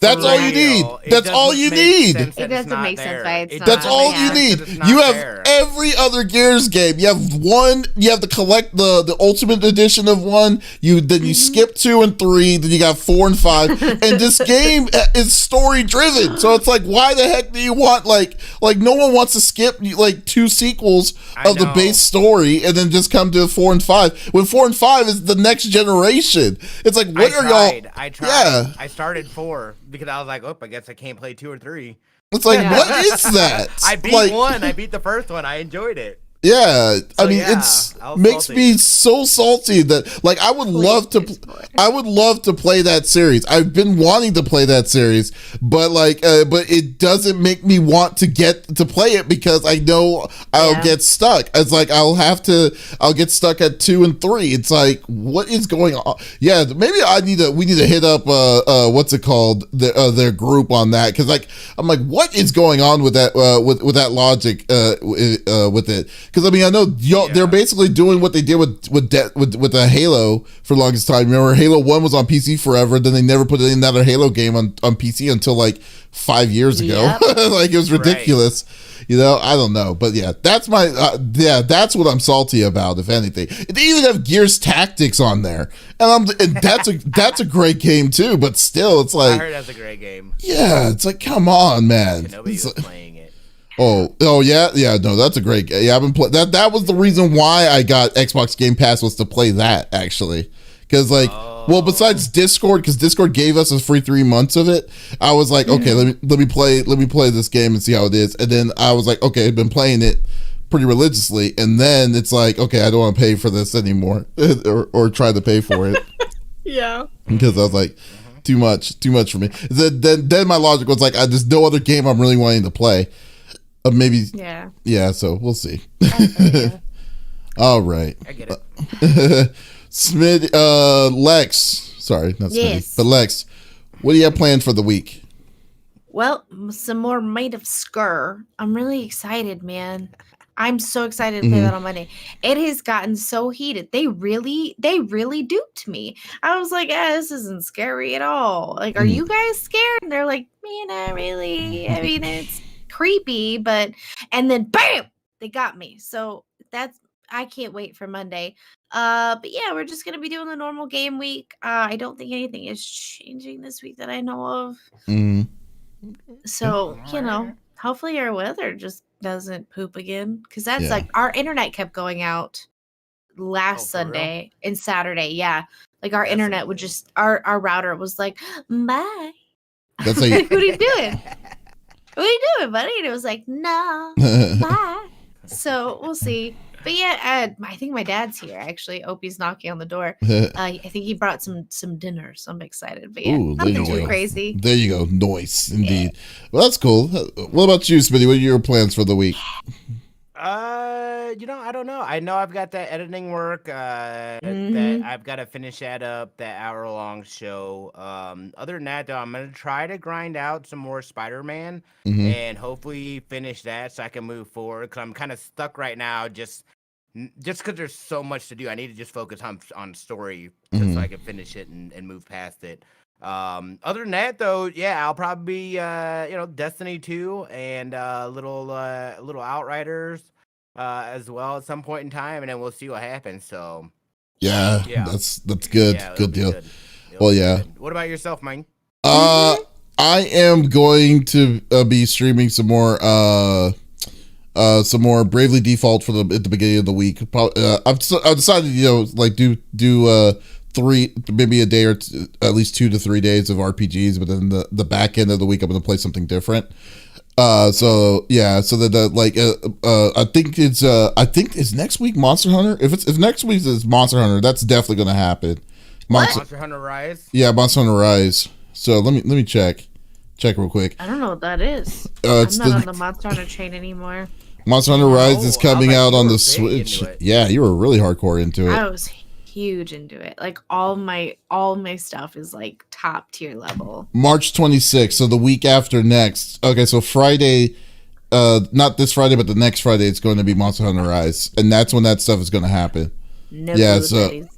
That's all you need. That's all you need. It doesn't make sense why it's not. That's all you need. You have every other Gears game. You have one. You have to collect the Ultimate Edition of one. Then you skip 2 and 3. Then you got 4 and 5. And this game is story driven. So it's like, why the heck do you want like no one wants to skip like 2 sequels of the base story and then just come to 4 and 5 when 4 and 5 is the next generation. It's like, what are y'all? I tried. Yeah. I started 4 because I was like, I guess I can't play 2 or 3. It's like, what is that? I beat 1. I beat the first one. I enjoyed it. Yeah, so, I mean, it's makes me so salty that like I would love to play that series. I've been wanting to play that series, but but it doesn't make me want to get to play it because I know I'll get stuck. It's like I'll get stuck at 2 and 3. It's like, what is going on? Yeah, maybe we need to hit up what's it called, their group on that, because like I'm like, what is going on with that with that logic with it? Because I mean, I know they're basically doing what they did with the Halo for the longest time. Remember, Halo 1 was on PC forever, then they never put another Halo game on PC until like 5 years ago. Like, it was ridiculous. Right. You know, I don't know, but yeah, that's my that's what I'm salty about. If anything, they even have Gears Tactics on there, and that's a great game too. But still, it's like, I heard that's a great game. Yeah, it's like, come on, man. Nobody was playing it. Oh yeah, no, that's a great game. Yeah, I've been playing that. That was the reason why I got Xbox Game Pass, was to play that, actually, because like, well, besides Discord, because Discord gave us a free 3 months of it. I was like, okay, let me play this game and see how it is. And then I was like, okay, I've been playing it pretty religiously, and then it's like, okay, I don't want to pay for this anymore, or try to pay for it. Yeah, because I was like, too much for me. Then my logic was like, there's no other game I'm really wanting to play. Maybe. Yeah. So we'll see. All right. I get it. Lex. Sorry, not Smitty, but Lex. What do you have planned for the week? Well, some more Might of Skur. I'm really excited, man. I'm so excited to play that on Monday. It has gotten so heated. They really duped me. I was like, this isn't scary at all. Like, are you guys scared? And they're like, not really. I mean, it's creepy, and then bam, they got me. So I can't wait for Monday. But yeah, we're just gonna be doing the normal game week. I don't think anything is changing this week that I know of. So, hopefully our weather just doesn't poop again, because that's like, our internet kept going out last Sunday and Saturday. Yeah, like our internet would just, our router was like, bye. That's like, what are you doing? What are you doing, buddy? And it was like, no, bye. So we'll see. But yeah, I think my dad's here, actually. Opie's knocking on the door. I think he brought some dinner, so I'm excited. But yeah, nothing too crazy. There you go. Nice, indeed. Yeah. Well, that's cool. What about you, Smitty? What are your plans for the week? I don't know. I know I've got that editing work. That I've got to finish that up, that hour-long show. Other than that, though, I'm gonna try to grind out some more Spider-Man and hopefully finish that so I can move forward. Cause I'm kind of stuck right now, just because there's so much to do. I need to just focus on story just so I can finish it and move past it. Other than that, though, yeah, I'll probably be Destiny 2 and little Outriders as well at some point in time, and then we'll see what happens. So yeah. that's good. Yeah, good deal. Good. Well, yeah. Good. What about yourself, Mike? I am going to be streaming some more Bravely Default at the beginning of the week. I've decided, do 3, maybe a day or at least 2 to 3 days of RPGs, but then the back end of the week I'm going to play something different. I think it's next week Monster Hunter. If next week is Monster Hunter, that's definitely going to happen. Monster Hunter Rise. Yeah, Monster Hunter Rise. So let me check real quick. I don't know what that is. I'm not on the Monster Hunter chain anymore. Monster Hunter Rise is coming out on the Switch. Yeah, you were really hardcore into it. I was huge into it. Like, all my stuff is like top tier level. March 26th, so the week after next. Okay, so Friday, not this Friday, but the next Friday, it's going to be Monster Hunter Rise, and that's when that stuff is going to happen. No, yeah, so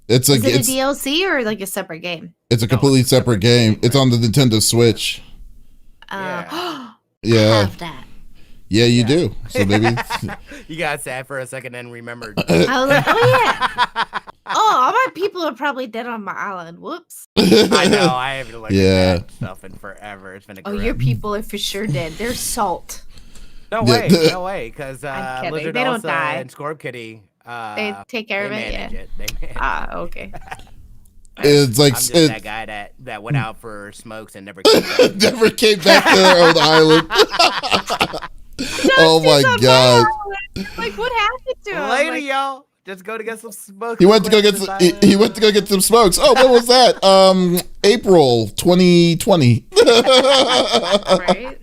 Is it a DLC or like a separate game? It's a completely separate game. Right? It's on the Nintendo Switch. Yeah. Yeah. I have that. Yeah, you do. So maybe you got sad for a second and remembered. I was like, oh yeah. All my people are probably dead on my island. Whoops. I know. I haven't looked at that stuff in forever. It's been a your people are for sure dead. They're salt. No way. No way. Because Lizard they don't die. And Scorp Kitty. They take care of it. Yeah. Okay. It's like I'm just that guy that went out for smokes and never came back. Never came back to their own island. Oh my god! Like what happened to him? Later, y'all. Just go to get some smokes. He went to go get some. He went to go get some smokes. Oh, when was that? April 2020. Right.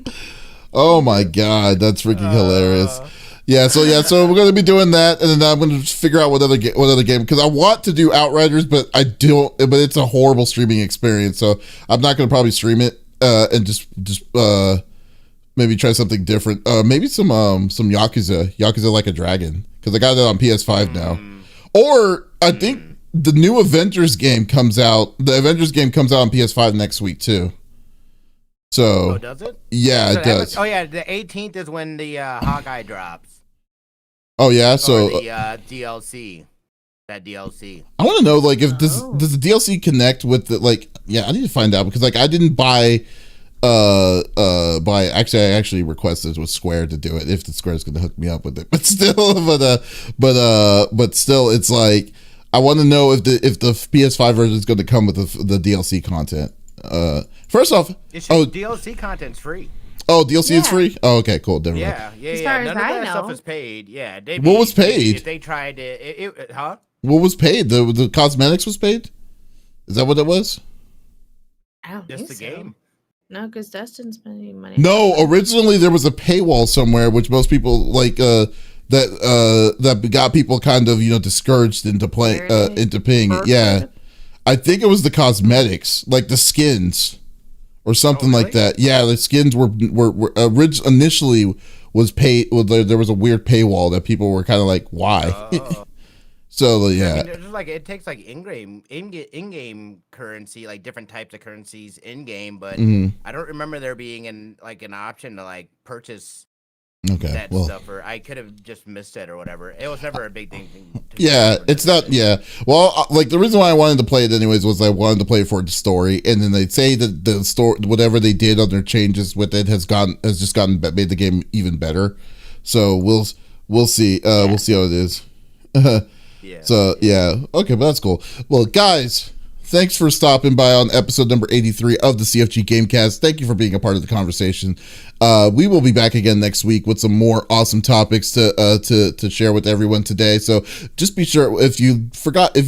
Oh my god, that's freaking hilarious. Yeah, so we're gonna be doing that, and then I'm gonna figure out what other game, because I want to do Outriders, but I don't. But it's a horrible streaming experience, so I'm not gonna probably stream it and just maybe try something different. Maybe some Yakuza Like a Dragon, because I got it on PS5 now. Or I think the new Avengers game comes out. The Avengers game comes out on PS5 next week too. So does it? Yeah, it does. The 18th is when the Hawkeye drops. Oh yeah, so the DLC, that DLC. I want to know, like, if does the DLC connect with the, like? Yeah, I need to find out, because like I didn't buy. I actually requested with Square to do it, if the Square is going to hook me up with it. But still, it's like I want to know if the PS5 version is going to come with the DLC content. First off, DLC content's free. Oh, DLC is free? Oh, okay, cool. Never mind. As far as None of I that know. stuff is paid. Yeah. What was paid? If they tried it, huh? What was paid? The cosmetics was paid? Is that what it was? I don't think so. Just the game. No, because Dustin's spending money. No, originally there was a paywall somewhere, which most people like that got people kind of, discouraged into paying it. Yeah. I think it was the cosmetics, like the skins. Or something like that. Yeah, the skins were initially was paid. Well, there was a weird paywall that people were kind of like, why? So yeah, I mean, it takes like in-game currency, like different types of currencies in game, but I don't remember there being an option to like purchase. That stuff, or I could have just missed it or whatever. It was never a big thing. Yeah, it's not. Yeah, well, like the reason why I wanted to play it anyways was I wanted to play it for the story, and then they say that the story, whatever they did on their changes with it, has made the game even better. So we'll see. We'll see how it is. Yeah. So yeah, okay, but that's cool. Well, guys, thanks for stopping by on episode number 83 of the CFG Gamecast. Thank you for being a part of the conversation. We will be back again next week with some more awesome topics to share with everyone today. So just be sure, if you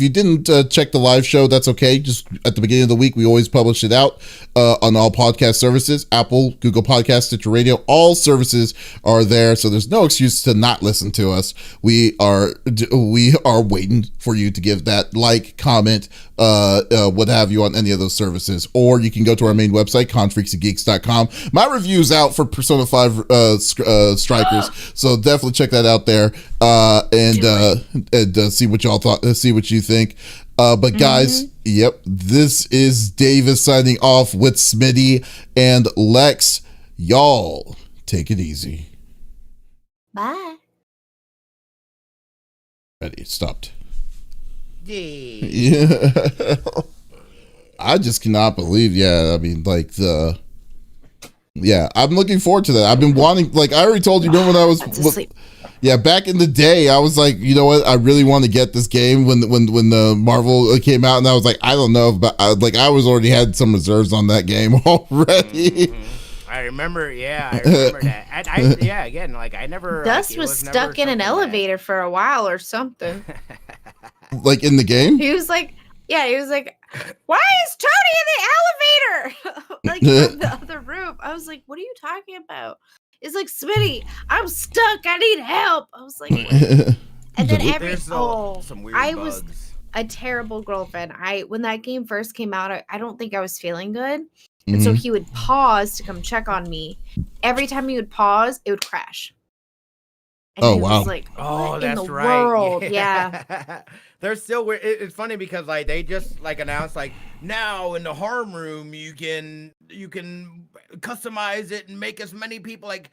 didn't check the live show, that's okay. Just at the beginning of the week, we always publish it out on all podcast services, Apple, Google Podcasts, Stitcher Radio, all services are there. So there's no excuse to not listen to us. We are waiting for you to give that like, comment, what have you on any of those services, or you can go to our main website, confreaksandgeeks.com. My review's out for Persona 5 Strikers, so definitely check that out there and see what y'all thought, see what you think. But guys, yep, this is Davis signing off with Smitty and Lex. Y'all take it easy. Bye. Ready, it stopped. Yeah. I just cannot believe. Yeah, I mean, like I'm looking forward to that. I've been wanting, like I already told you, remember when I was back in the day, I was like, you know what, I really want to get this game when the Marvel came out, and I was like, I don't know, but I was already had some reserves on that game already. I remember that. Again, like I never. Dust was stuck in an elevator for a while or something. Like in the game? He was like, why is Tony in the elevator? Like from the other room. I was like, what are you talking about? It's like, Smitty, I'm stuck. I need help. I was like, what? And then some weird bugs. Was a terrible girlfriend. When that game first came out, I don't think I was feeling good. And so he would pause to come check on me. Every time he would pause, it would crash. And Oh, he wow. was like, Oh, in that's the right. world? Yeah. They're still weird. It's funny because like they just like announced like now in the harm room you can customize it and make as many people like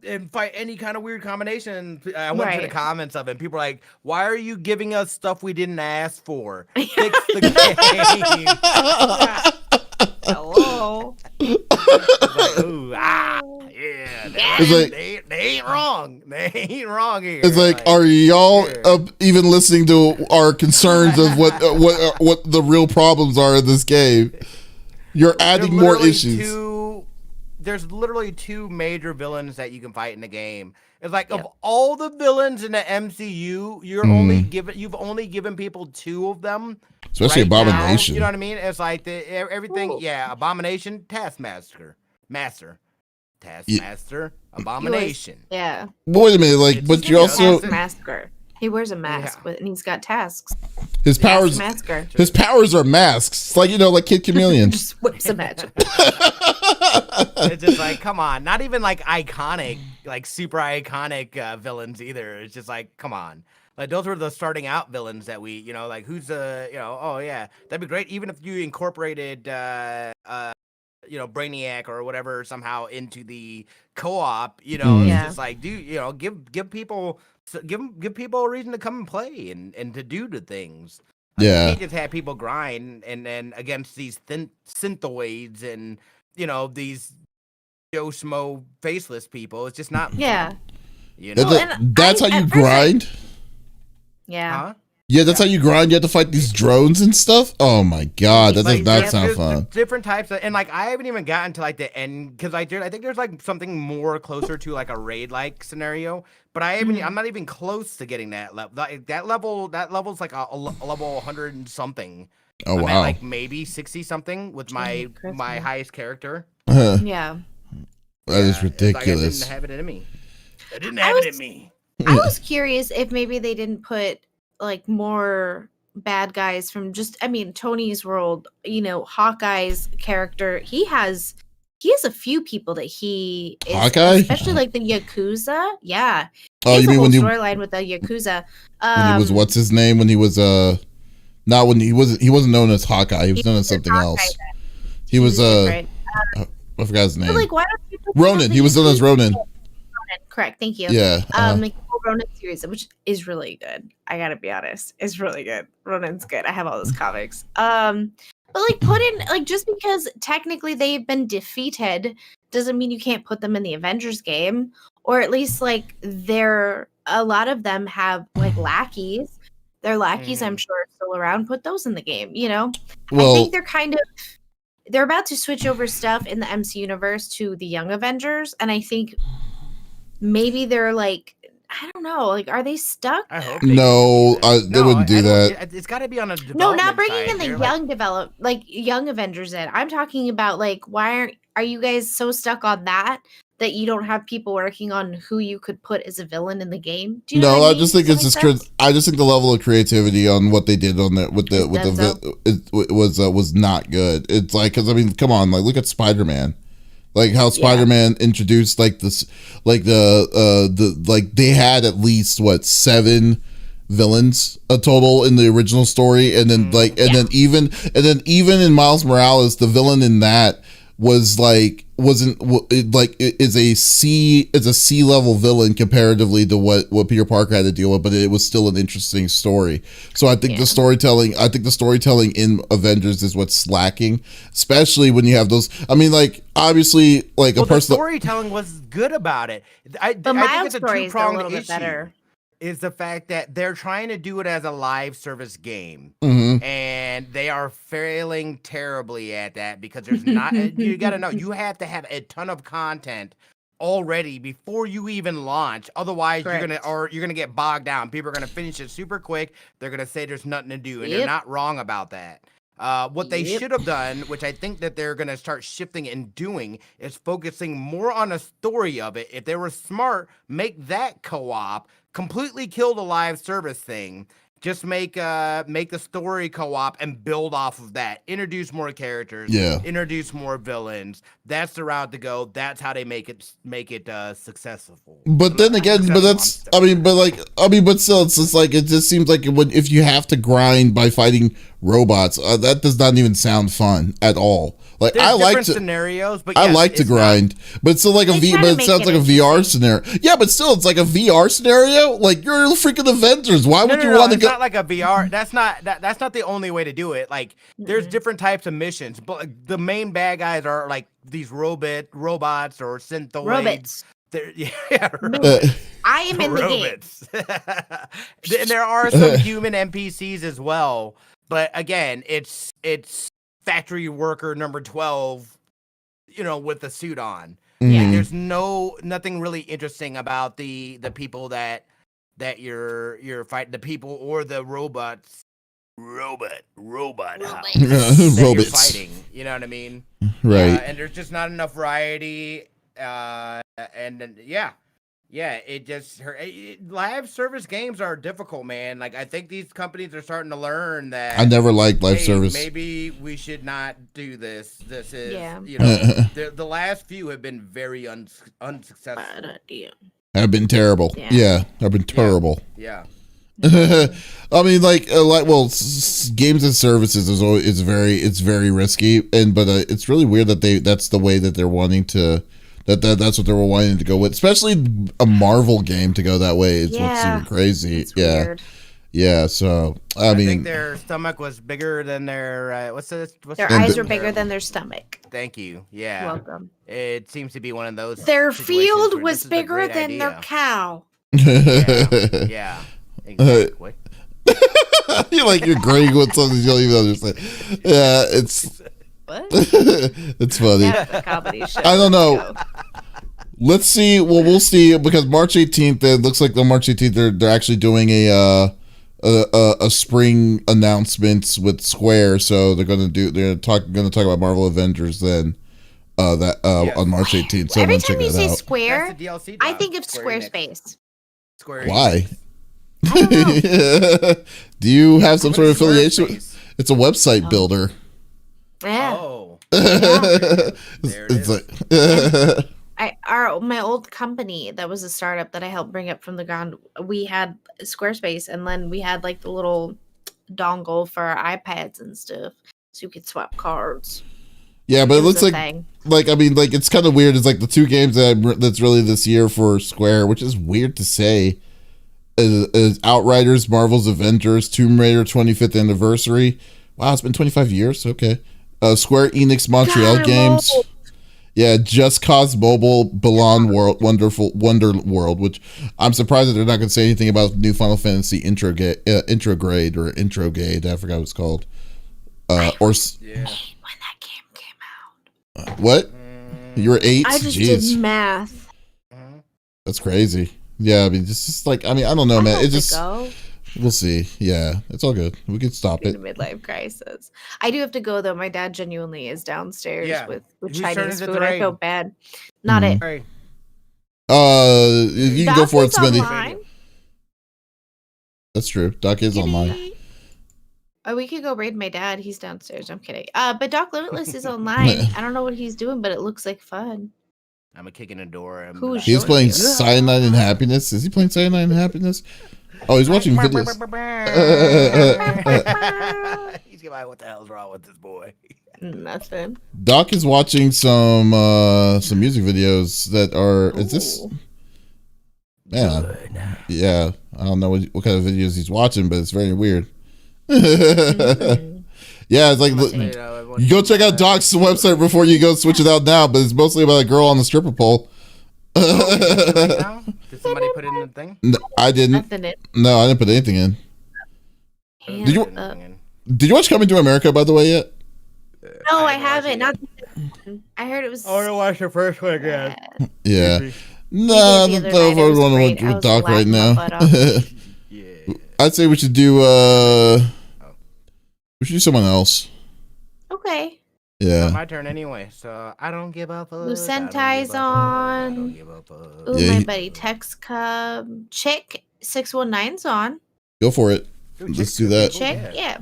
and fight any kind of weird combination. I went to the comments of it and people are like, why are you giving us stuff we didn't ask for? Fix the game. Hello. Like, ooh, yeah. They ain't wrong. They ain't wrong here. It's like are y'all even listening to our concerns of what the real problems are in this game? You're adding more issues. There's literally 2 major villains that you can fight in the game. It's like of all the villains in the MCU, you've only given people 2 of them. Especially Abomination. Now, you know what I mean? It's like everything. Ooh. Yeah, Abomination, Taskmaster, Abomination. Yeah. Wait a minute, but you also Taskmaster. He wears a mask, and he's got tasks. His powers are masks. It's like like Kid Chameleon. Just whips a magic. It's just like, come on, not even like iconic, like super iconic villains either. It's just like, come on. Like those were the starting out villains that we, like who's oh yeah, that'd be great. Even if you incorporated, Brainiac or whatever somehow into the co-op, it's just like, dude, give people a reason to come and play and to do the things. You can't just have people grind and then against these synthoids and these Joe Schmo faceless people. It's just not. Yeah. That's how you grind. Yeah. Huh? Yeah, that's how you grind. You have to fight these drones and stuff. Oh my god, that does not sound fun. Different types of, and like I haven't even gotten to like the end because I think there's like something more closer to like a raid like scenario, but I'm not even close to getting that level. That level's like a level 100 and something. Oh wow, I'm at like maybe 60 something with my highest character. Yeah, that is ridiculous. Like I didn't have it in me. I didn't have it in me. I was curious if maybe they didn't put like more bad guys from Tony's world, Hawkeye's character, he has a few people that he is, Hawkeye? Especially like the Yakuza. Yeah. Oh, you mean when storyline with the Yakuza. When he was what's his name? When he was not when he wasn't known as Hawkeye, he was known as something else. He was I forgot his name. Like, why don't you Ronin. He was known as Ronin. Correct. Thank you. Yeah. Like the Ronin series, which is really good. I gotta be honest, it's really good. Ronin's good. I have all those comics. But like put in like just because technically they've been defeated doesn't mean you can't put them in the Avengers game, or at least like a lot of them have like lackeys. Their lackeys, I'm sure, are still around. Put those in the game. Well, I think they're about to switch over stuff in the MC universe to the Young Avengers, and I think maybe they're like, I don't know, like, are they stuck? I hope they wouldn't do that. It's got to be on a development No, not bringing side. in the young Avengers in. I'm talking about like, why are you guys so stuck on that you don't have people working on who you could put as a villain in the game? Do you know what I mean? just think I just think the level of creativity on what they did on that was not good. It's like, because come on, like look at Spider-Man. Like how Spider-Man introduced like this, like they had at least 7 villains a total in the original story, and then then even in Miles Morales, the villain in that is a C level villain comparatively to what Peter Parker had to deal with, but it was still an interesting story. So I think the storytelling in Avengers is what's lacking, especially when you have those. I mean, like obviously, like a person. The storytelling was good about it. I think it's a two-pronged issue. Better. Is the fact that they're trying to do it as a live service game, and they are failing terribly at that because there's not. You got to know you have to have a ton of content already before you even launch. Otherwise, you're gonna get bogged down. People are gonna finish it super quick. They're gonna say there's nothing to do, and they're not wrong about that. What they should have done, which I think that they're going to start shifting and doing, is focusing more on the story of it. If they were smart, make that co-op, completely kill the live service thing, Just make the story co-op and build off of that. Introduce more characters. Yeah. Introduce more villains. That's the route to go. That's how they make it successful. But then again, but still, it's just like, it just seems like if you have to grind by fighting robots, that does not even sound fun at all. Like, there's I like different to scenarios, but I like to grind, but it's still like but it sounds like a VR scenario. Yeah, but still, it's like a VR scenario. Like, you're freaking Avengers. Why would you want to go? It's not like a VR. That's not the only way to do it. Like, there's different types of missions, but like, the main bad guys are like these robots or synthoids. Robots. I am in robots. The game. And there are some human NPCs as well, but again, it's factory worker number 12, with the suit on. Yeah. There's nothing really interesting about the people that you're fighting, the people or the robots. Robot Robots. You're fighting. You know what I mean? Right. And there's just not enough variety. And then, it just live service games are difficult, man. Like, I think these companies are starting to learn that. I never liked live service. Maybe we should not do this. This is, the last few have been very unsuccessful. Bad idea. Have been terrible. Yeah, have been terrible. Yeah. I mean, games and services is very risky, but it's really weird that that's the way that they're wanting to. That's what they were wanting to go with, especially a Marvel game to go that way. It's what's even crazy. It's weird. Yeah. So I mean, think their stomach was bigger than their their eyes are bigger than their stomach. Thank you. Yeah. Welcome. It seems to be one of those. Their field was bigger than their cow. Yeah. Exactly. You're agreeing with something you don't even understand. Yeah, it's. What? It's funny. That's a comedy show. I don't know. Let's see. Well, we'll see, because March 18th. It looks like on March 18th they're actually doing a spring announcements with Square. So they're gonna talk about Marvel Avengers then. On March 18th. So every time you say out. Square, I think of Squarespace. Why? I don't know. Do you have some sort of affiliation? It's a website builder. Yeah. Oh. There it's like my old company that was a startup that I helped bring up from the ground. We had Squarespace, and then we had like the little dongle for our iPads and stuff, so you could swap cards. Yeah, but it looks like it's kind of weird. It's like the two games that's really this year for Square, which is weird to say, is Outriders, Marvel's Avengers, Tomb Raider 25th anniversary. Wow, it's been 25 years. Okay. Square Enix Montreal games. Mobile. Yeah, Just Cause Mobile, Balan World, Wonder World, which I'm surprised that they're not going to say anything about new Final Fantasy Intrograde. I forgot what it's called. When that game came out. What? You were 8? I just did math. That's crazy. Yeah, I mean, just like, I don't know, man. It just. We'll see. Yeah, it's all good. We can stop it. Midlife crisis. I do have to go though. My dad genuinely is downstairs with Chinese food. I feel bad. Not it. You can go for it, Smitty. That's true. Doc is online. Oh, we could go raid my dad. He's downstairs. I'm kidding. But Doc Limitless is online. I don't know what he's doing, but it looks like fun. I'm kicking a door. He's playing Cyanide and Happiness. Is he playing Cyanide and Happiness? Oh, he's watching videos. He's like, what the hell's wrong with this boy? Nothing. Doc is watching some music videos that are. Is this? Yeah. I don't know what kind of videos he's watching, but it's very weird. Yeah, it's like you go check out Doc's website before you go switch it out now, but it's mostly about a girl on the stripper pole. Did somebody put it in the thing? No, I didn't. No, I didn't put anything in. Did you watch Coming to America, by the way, yet? No, I haven't. Not. I heard it was. I want to watch the first one again. Yeah. No, I don't know if I want to with Doc right now. I'd say we should do. We should do someone else. Okay. Yeah. It's my turn anyway, so I don't give up. Lucentai's on. My buddy Tex Cub. Chick 619's on. Go for it. let's do that. Check, yeah.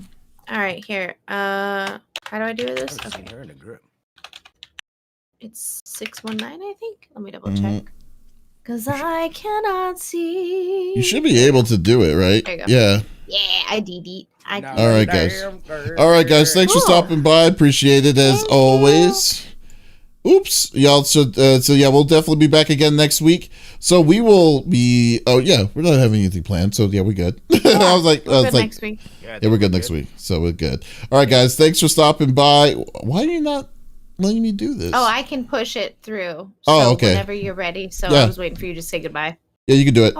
All right, here. How do I do this? Okay. It's 619, I think. Let me double check. Because I cannot see. You should be able to do it, right? There you go. Yeah. Yeah, I did. All right, guys. All right, guys. Thanks for stopping by. Appreciate it as always. Oops, y'all. So yeah, we'll definitely be back again next week. So we will be. Oh yeah, we're not having anything planned. So yeah, we're good. I was like, next week. Yeah, we're good next week. So we're good. All right, guys. Thanks for stopping by. Why are you not letting me do this? Oh, I can push it through. Oh, okay. Whenever you're ready. So I was waiting for you to say goodbye. Yeah, you can do it.